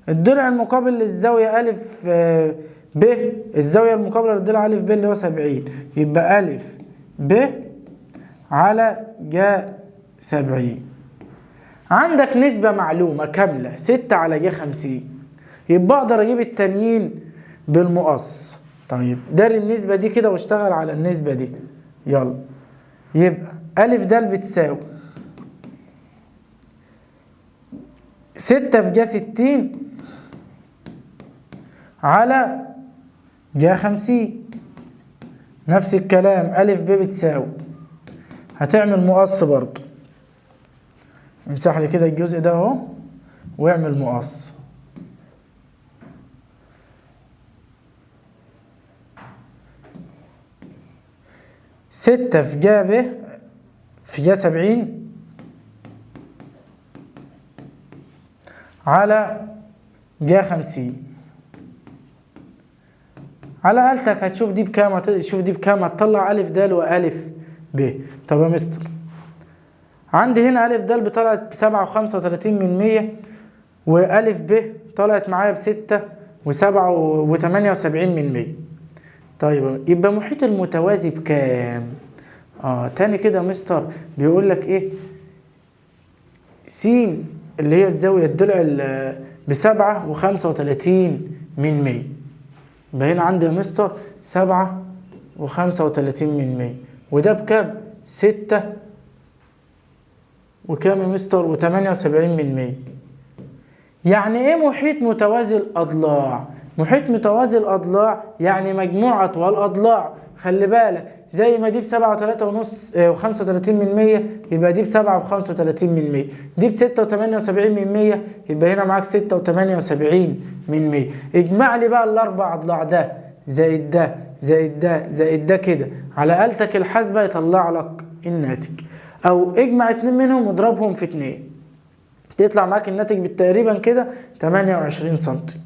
الضلع المقابل للزاوية ألف ب، الزاوية المقابلة للضلع ألف ب اللي هو 70، يبقى ألف ب على جا 70. عندك نسبة معلومة كاملة 6 على جا 50، يبقى أقدر أجيب التانيين بالمقص. طيب دار النسبة دي كده واشتغل على النسبة دي. يلا يبقى ألف د بتساوي 6 في جا 60 على جا 50. نفس الكلام ألف ب بتساوي، هتعمل مقص برضو، امسح لي كده الجزء ده اهو واعمل مقص. ستة في جا ب في جا 70 على جا 50. على آلتك هتشوف دي بكام، هتشوف دي بكام، هتطلع ألف د وألف ب. طب يا مستر عندي هنا ألف د طلعت ب7.35%، وألف ب طلعت معايا ب6 و7.78%. طيب يبقى محيط المتوازي بكام؟ تاني كده يا مستر بيقول لك ايه؟ س اللي هي الزاوية الضلع ب7.35%. يبقى هنا عندي يا مستر 7.35%، وده بكام؟ 6 وكام يا مستر؟ و78%. يعني ايه محيط متوازي الأضلاع؟ محيط متوازي الأضلاع يعني مجموع أطوال أضلاع. خلي بالك زي ما دي ب7.35%، يبقى دي ب7.35%، دي ب6.78%، يبقى هنا معاك 6.78%. اجمع لي بقى الأربع أضلاع، ده زائد ده زائد ده زائد ده كده على آلتك الحاسبة يطلع لك الناتج، أو اجمع 2 منهم واضربهم في 2 تطلع معاك الناتج بالتقريبا كده 28 سنتي.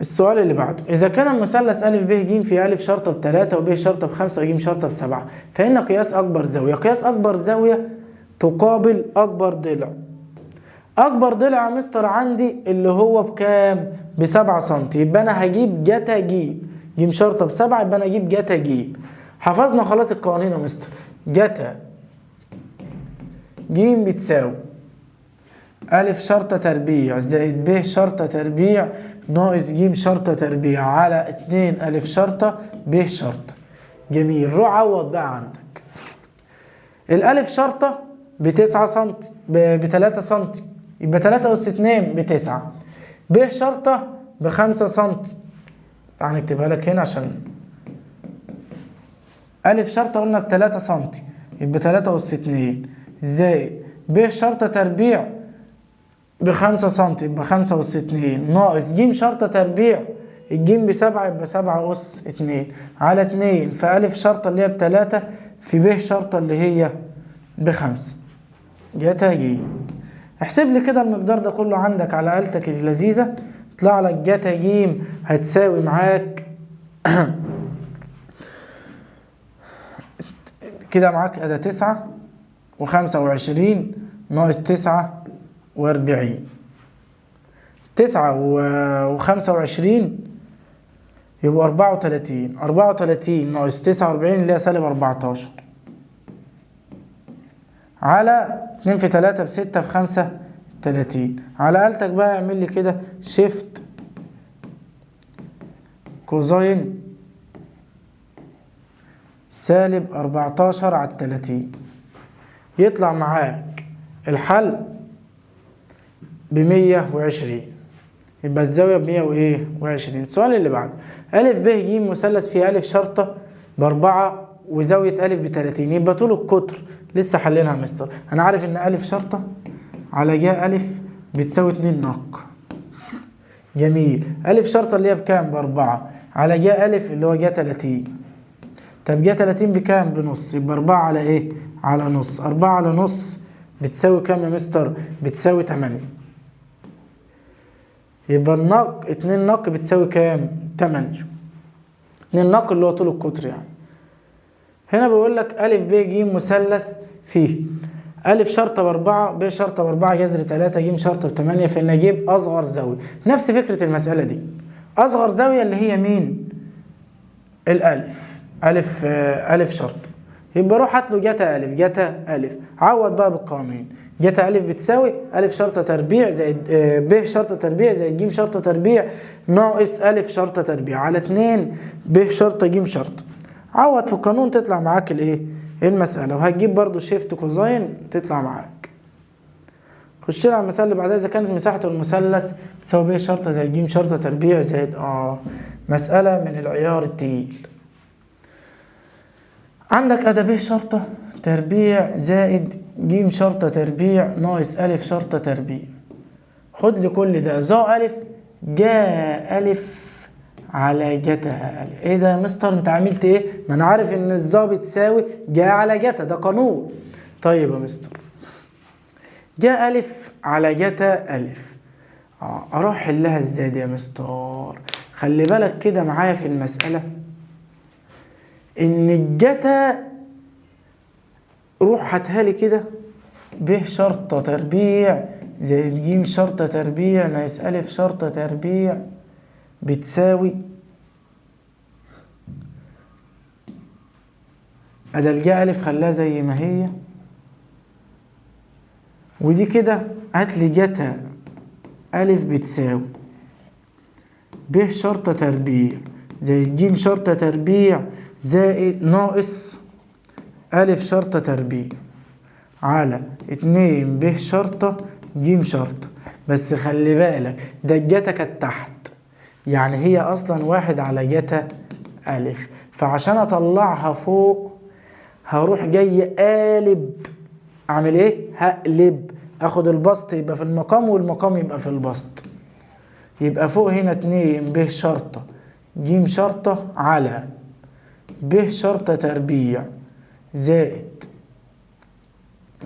السؤال اللي بعده، إذا كان المثلث أ ب ج في أ شرطة ب3 وب شرطة ب5 وج شرطة ب7، فإن قياس أكبر زاوية، قياس أكبر زاوية تقابل أكبر ضلع. أكبر ضلع يا مستر عندي اللي هو بكام؟ ب7 سم، يبقى أنا هجيب جتا ج، ج شرطة ب7 يبقى أنا أجيب جتا ج. حفظنا خلاص القوانين يا مستر. جتا ج بتساوي أ شرطة تربيع زائد ب شرطة تربيع ناقص ج شرطة تربيع على 2 أ شرطة ب شرطة. جميل، روح عوض بقى عندك. الألف شرطة ب9 سم ب3 سم، يبقى 3 أس 2 ب9. ب شرطة ب5 سم، تعال نكتبها لك هنا عشان أ شرطة قلنا ب3 سم، يبقى 3 أس 2 زائد ب شرطة تربيع ب5 سم يبقى 5 أس 2 ناقص ج شرطة تربيع الجيم ب7 يبقى 7 أس 2 على 2 في أ شرطة اللي هي ب3 في ب شرطة اللي هي ب5 جتا ج. احسب لي كده المقدار ده كله عندك على آلتك اللذيذة، يطلع لك جتا ج هتساوي معاك كده معاك أدا 9 و25 ناقص 49. 9 و25 يبقوا 34. 34 ناقص 49 اللي هي سالب 14 على 2 في 3 ب6 في 5 30. على آلتك بقى اعمل لي كده شيفت كوزين سالب 14 على 30، يطلع معاك الحل ب120، يبقى الزاوية ب120. السؤال اللي بعده، أ ب ج مثلث فيه أ شرطة ب4 وزاوية أ ب30، يبقى طول القطر لسه حلينها يا مستر. أنا عارف إن أ شرطة على ج أ بتساوي 2 نق. جميل، أ شرطة اللي هي بكام؟ ب4 على ج أ اللي هو ج 30. طب ج 30 بكام؟ بنص، يبقى 4 على إيه؟ على نص. 4 على نص بتساوي كام يا مستر؟ بتساوي 8. يبقى النق 2 نق بتساوي كام؟ 8. 2 نق اللي هو طول القطر يعني. هنا بيقول لك أ ب ج مثلث فيه أ شرطة ب4 ب شرطة ب4 جذر 3 ج شرطة ب8 فإن أجيب أصغر زاوية. نفس فكرة المسألة دي. أصغر زاوية اللي هي مين؟ الألف. ألف شرطة. يبقى روح هات له جتا ألف جتا ألف. عوض بقى بالقوانين. جتا ألف بتساوي أ شرطة تربيع زائد ب شرطة تربيع زائد ج شرطة تربيع ناقص أ شرطة تربيع على 2 ب شرطة ج شرطة. عوض في القانون تطلع معاك الايه؟ المسألة. وهتجيب برضو شيفت كوزاين تطلع معاك. خش لي على المسألة اللي بعدها. إذا كانت مساحة المثلث بتساوي ب شرطة زائد ج شرطة تربيع زائد مسألة من العيار التقيل. عندك أدا ب شرطة تربيع زائد ج شرطة تربيع ناقص أ شرطة تربيع. خد لي كل ده. ظا أ جا أ على جتا أ. ايه ده يا مستر انت عملت ايه؟ ما انا عارف ان الظا بتساوي جا على جتا، ده قانون. طيب يا مستر جا أ على جتا أ اروح احلها ازاي دي يا مستر؟ خلي بالك كده معايا في المسألة ان الجتا روح هاتها لي كده ب شرطة تربيع زائد ج شرطة تربيع ناقص أ شرطة تربيع بتساوي أدا الجا أ خلاها زي ما هي، ودي كده هات لي جتا أ بتساوي ب شرطة تربيع زائد ج شرطة تربيع زائد ناقص أ شرطة تربيع على 2 ب شرطة ج شرطة. بس خلي بالك ده الجتا كانت تحت، يعني هي أصلا 1 على جتا أ، فعشان أطلعها فوق هروح جاي قالب. أعمل إيه؟ هقلب. أخد البسط يبقى في المقام والمقام يبقى في البسط. يبقى فوق هنا 2 ب شرطة ج شرطة على ب شرطة تربيع زائد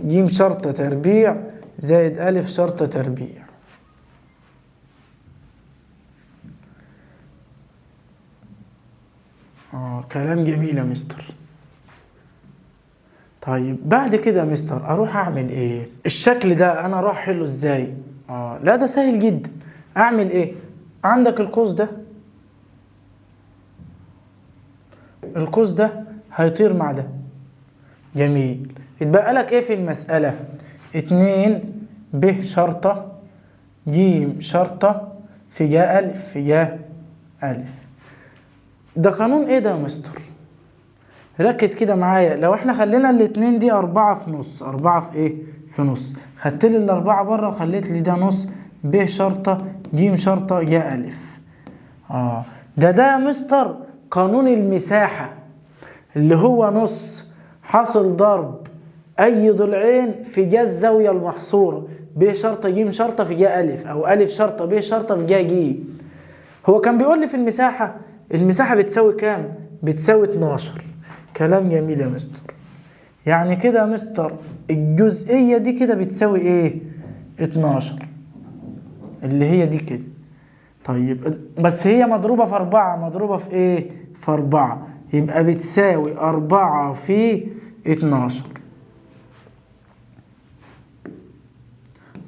ج شرطة تربيع زائد أ شرطة تربيع. كلام جميل يا مستر. طيب بعد كده يا مستر اروح اعمل ايه؟ الشكل ده انا اروح احله ازاي؟ لا ده سهل جدا. اعمل ايه؟ عندك القوس ده، القوس ده هيطير مع ده. جميل. يتبقى لك ايه في المسألة؟ 2 ب شرطة ج شرطة في جا أ في جا أ. ده قانون ايه ده يا مستر؟ ركز كده معايا. لو احنا خلينا الاتنين دي 4 في نص، 4 في ايه؟ في نص. خدت لي ال4 بره وخليت لي ده نص ب شرطة ج شرطة جا أ. ده يا مستر قانون المساحة اللي هو نص حاصل ضرب اي ضلعين في جا الزاوية المحصورة ب شرطة ج شرطة في جا أ، او أ شرطة ب شرطة في جا ج. هو كان بيقول لي في المساحة بتساوي كام؟ بتساوي 12. كلام جميل يا مستر. يعني كده يا مستر الجزئية دي كده بتساوي ايه؟ 12 اللي هي دي كده. طيب بس هي مضروبة في 4. مضروبة في ايه؟ في 4. يبقى بتساوي 4 في 12.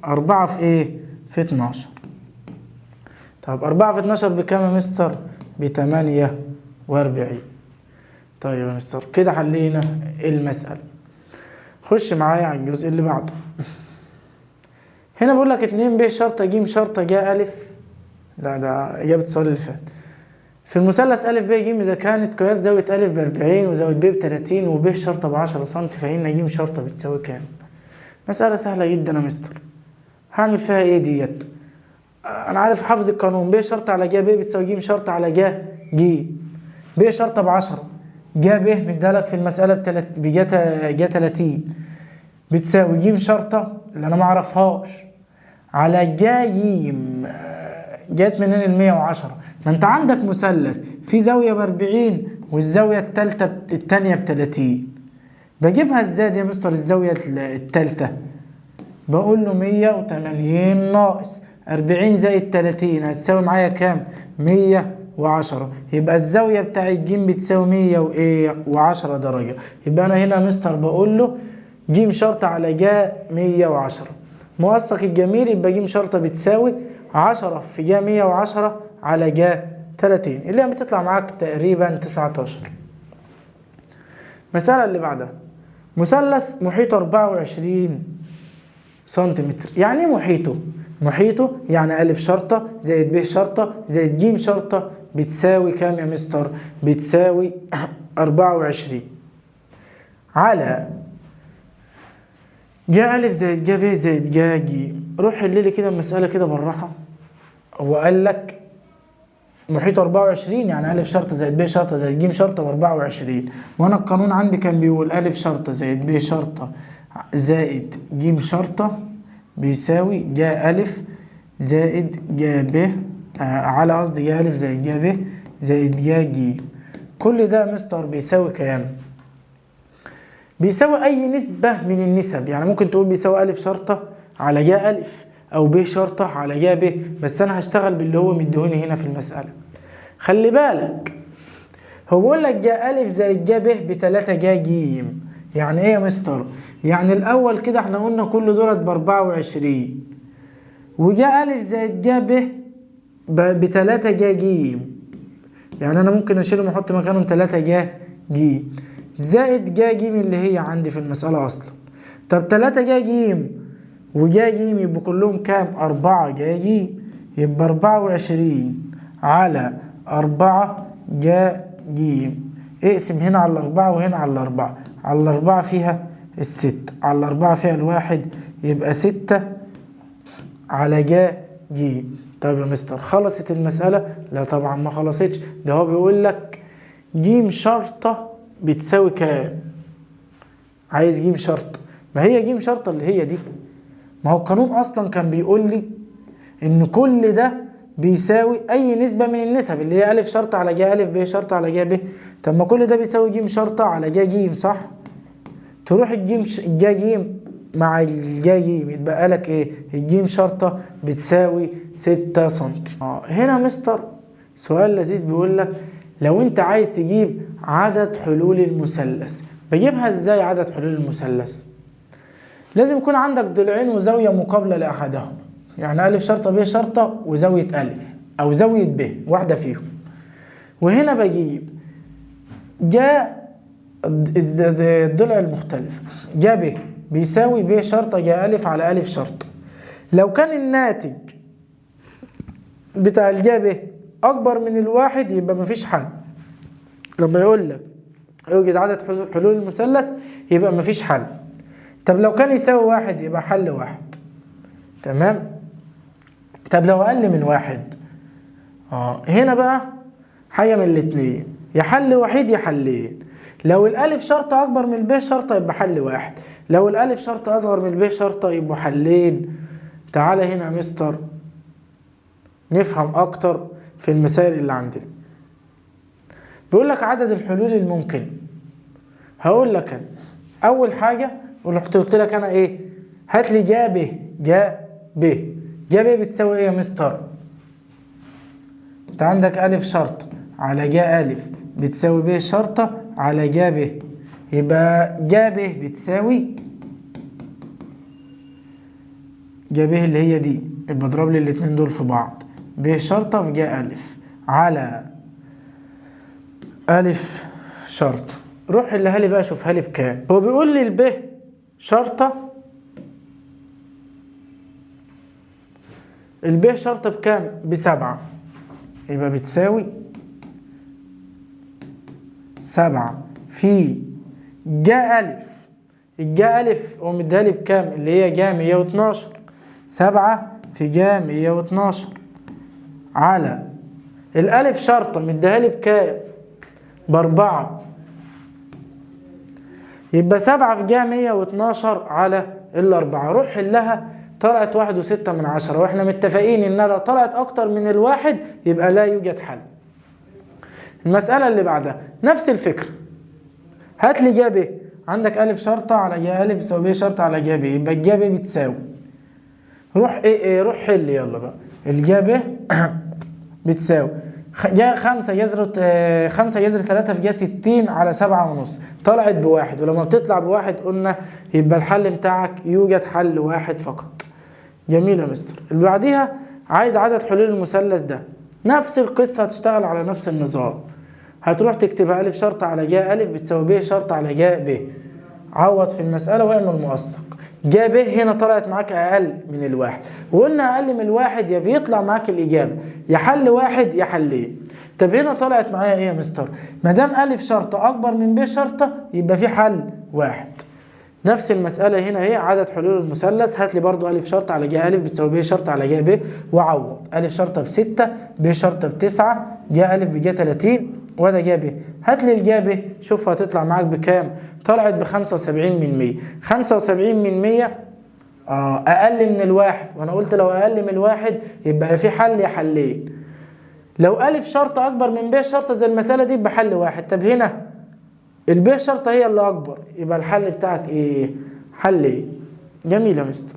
4 في ايه؟ في 12. طب 4 في 12 بكام يا مستر؟ ب48. طيب يا مستر كده حلينا المسألة. خش معايا على الجزء اللي بعده. هنا بقول لك 2 ب شرطة ج شرطة جا أ. لا ده إجابة السؤال اللي فات. في المثلث أ ب ج إذا كانت قياس زاوية أ ب40 وزاوية ب ب30 وب شرطة ب10 سم فإن ج شرطة بتساوي كام؟ مسألة سهلة جدا يا مستر. هعمل فيها ايه ديت؟ انا عارف حافظ القانون. ب شرطة على جا ب بتساوي ج شرطة على جا ج. ب شرطة ب10 جا ب مدالك في المسألة جا 30 بتساوي ج شرطة اللي انا ما اعرفهاش على جا ج. جات منين 110؟ ما انت عندك مثلث في زاوية ب40 والزاوية التانية ب30. بجيبها ازاي دي يا مستر الزاوية التالتة؟ بقول له 180 ناقص 40 زائد 30 هتساوي معايا كام؟ 110. يبقى الزاوية بتاع الجيم بتساوي 110 درجة. يبقى أنا هنا مستر بقول له ج شرطة على جا 110. موثق الجميل يبقى ج شرطة بتساوي 10 في جا 110 على جا 30 اللي هي بتطلع معاك تقريبا 19. المسألة اللي بعدها مثلث محيطه 24 سنتيمتر. يعني ايه محيطه؟ محيطه يعني ألف شرطة زائد ب شرطة زائد ج شرطة بتساوي كام يا مستر؟ بتساوي 24 على جا ألف زائد جا ب زائد جا ج. روح حل لي كده المسألة كده بالراحة. هو قال لك محيطه 24 يعني ألف شرطة زائد ب شرطة زائد ج شرطة ب 24. وأنا القانون عندي كان بيقول ألف شرطة زائد ب شرطة زائد ج شرطة بيساوي جا ألف زائد جا ب على قصدي جا ألف زائد جا ب زائد جا ج. كل ده مستر بيساوي كام؟ بيساوي أي نسبة من النسب. يعني ممكن تقول بيساوي ألف شرطة على جا ألف أو ب شرطة على جا ب، بس أنا هشتغل باللي هو مديهوني هنا في المسألة. خلي بالك هو بيقول لك جا ألف زائد جا ب ب3 جا ج. يعني إيه يا مستر؟ يعني الأول كده إحنا قلنا كل دولت ب24 وجا ألف زائد جا ب ب3 جا ج. يعني أنا ممكن أشيلهم وأحط مكانهم 3 جا ج زائد جا ج اللي هي عندي في المسألة أصلا. طب 3 جا ج وجا ج يبقوا كلهم كام؟ 4 جا ج. يبقى 24 على 4 جا ج. اقسم هنا على 4 وهنا على 4. على 4 فيها الست على 4 فيها الواحد يبقى 6 على جا ج. طب يا مستر خلصت المسألة؟ لا طبعا ما خلصتش. ده هو بيقول لك ج شرطة بتساوي كام؟ عايز ج شرطة. ما هي ج شرطة اللي هي دي. ما هو القانون اصلا كان بيقول لي ان كل ده بيساوي اي نسبة من النسب اللي هي ألف شرطة على جا ألف ب شرطة على جا ب. طب ما كل ده بيساوي ج شرطة على جا ج صح؟ تروح الجا ج مع الجا ج يتبقى لك ايه؟ الجيم شرطة بتساوي 6 سنتي. هنا مستر سؤال لذيذ بيقول لك لو انت عايز تجيب عدد حلول المثلث بجيبها ازاي؟ عدد حلول المثلث لازم يكون عندك ضلعين وزاوية مقابلة لأحدهم. يعني ألف شرطة ب شرطة وزاوية ألف أو زاوية ب واحدة فيهم. وهنا بجيب جا الضلع المختلف جا ب بيساوي ب شرطة جا ألف على ألف شرطة. لو كان الناتج بتاع الجا ب أكبر من الواحد يبقى مفيش حل. لما يقول لك يوجد عدد حلول المثلث يبقى مفيش حل. طب لو كان يساوي واحد يبقى حل واحد. تمام؟ طب لو أقل من واحد هنا بقى حاجة من الاتنين، يا حل وحيد يا حلين. لو الألف شرطة أكبر من الب شرطة يبقى حل واحد. لو الألف شرطة أصغر من الب شرطة يبقوا حلين. تعالى هنا يا مستر نفهم أكتر في المسائل اللي عندنا. بيقول لك عدد الحلول الممكن. هقول لك أنا أول حاجة ورحت قلت لك أنا إيه؟ هات لي جا ب جا ب. جا ب بتساوي إيه يا مستر؟ أنت عندك ألف شرطة على جا ألف بتساوي ب شرطة على جا ب. يبقى جا ب بتساوي جا ب اللي هي دي. يبقى اضرب لي الاتنين دول في بعض. ب شرطة في جا ألف على ألف شرطة. روح حلها لي بقى شوفها لي بكام. هو بيقول لي الب شرطة الب شرطة بكام؟ ب7. يبقى بتساوي 7 في جا ألف. الجا ألف هو مديها لي بكام؟ اللي هي جا 112. 7 في جا 112 على الألف شرطة مديها لي بكام؟ ب4. يبقى 7 في جا 112 على ال4. روح حلها طلعت 1.6 واحنا متفقين ان لو طلعت اكتر من الواحد يبقى لا يوجد حل. المسألة اللي بعدها نفس الفكرة. هات لي جا ب. عندك ألف شرطة على جا ألف بتساوي ب شرطة على جا ب. يبقى الجا ب بتساوي روح ايه روح حل يلا بقى. الجا ب بتساوي جا 5 جذر 3 في جا 60 على 7.5 طلعت بواحد، ولما بتطلع بواحد قلنا يبقى الحل بتاعك يوجد حل واحد فقط. جميل يا مستر. اللي بعديها عايز عدد حلول المثلث ده. نفس القصة هتشتغل على نفس النظام. هتروح تكتبها ألف شرط على جا ألف بتساوي ب شرط على جا ب. عوض في المسألة واعمل مؤثق. جا ب هنا طلعت معاك أقل من الواحد، وقلنا أقل من الواحد يا بيطلع معاك الإجابة يا حل واحد يا حلين. طب هنا طلعت معايا إيه يا مستر؟ مادام ألف شرطة أكبر من ب شرطة يبقى في حل واحد. نفس المسألة هنا هي عدد حلول المثلث. هات لي برضو ألف شرط على جا ألف بتساوي ب شرط على جا ب وعوض. ألف شرطة ب6 ب شرطة ب9 جا ألف بجا 30 وده جا ب. هات لي الجا ب شوف هتطلع معاك بكام؟ طلعت ب75%. 75% أقل من الواحد، وأنا قلت لو أقل من الواحد يبقى في حل يا حلين. لو ألف شرطة أكبر من ب شرطة زي المسألة دي بحل واحد. طب هنا الب شرطة هي اللي أكبر يبقى الحل بتاعك إيه؟ حل إيه؟ جميل يا مستر.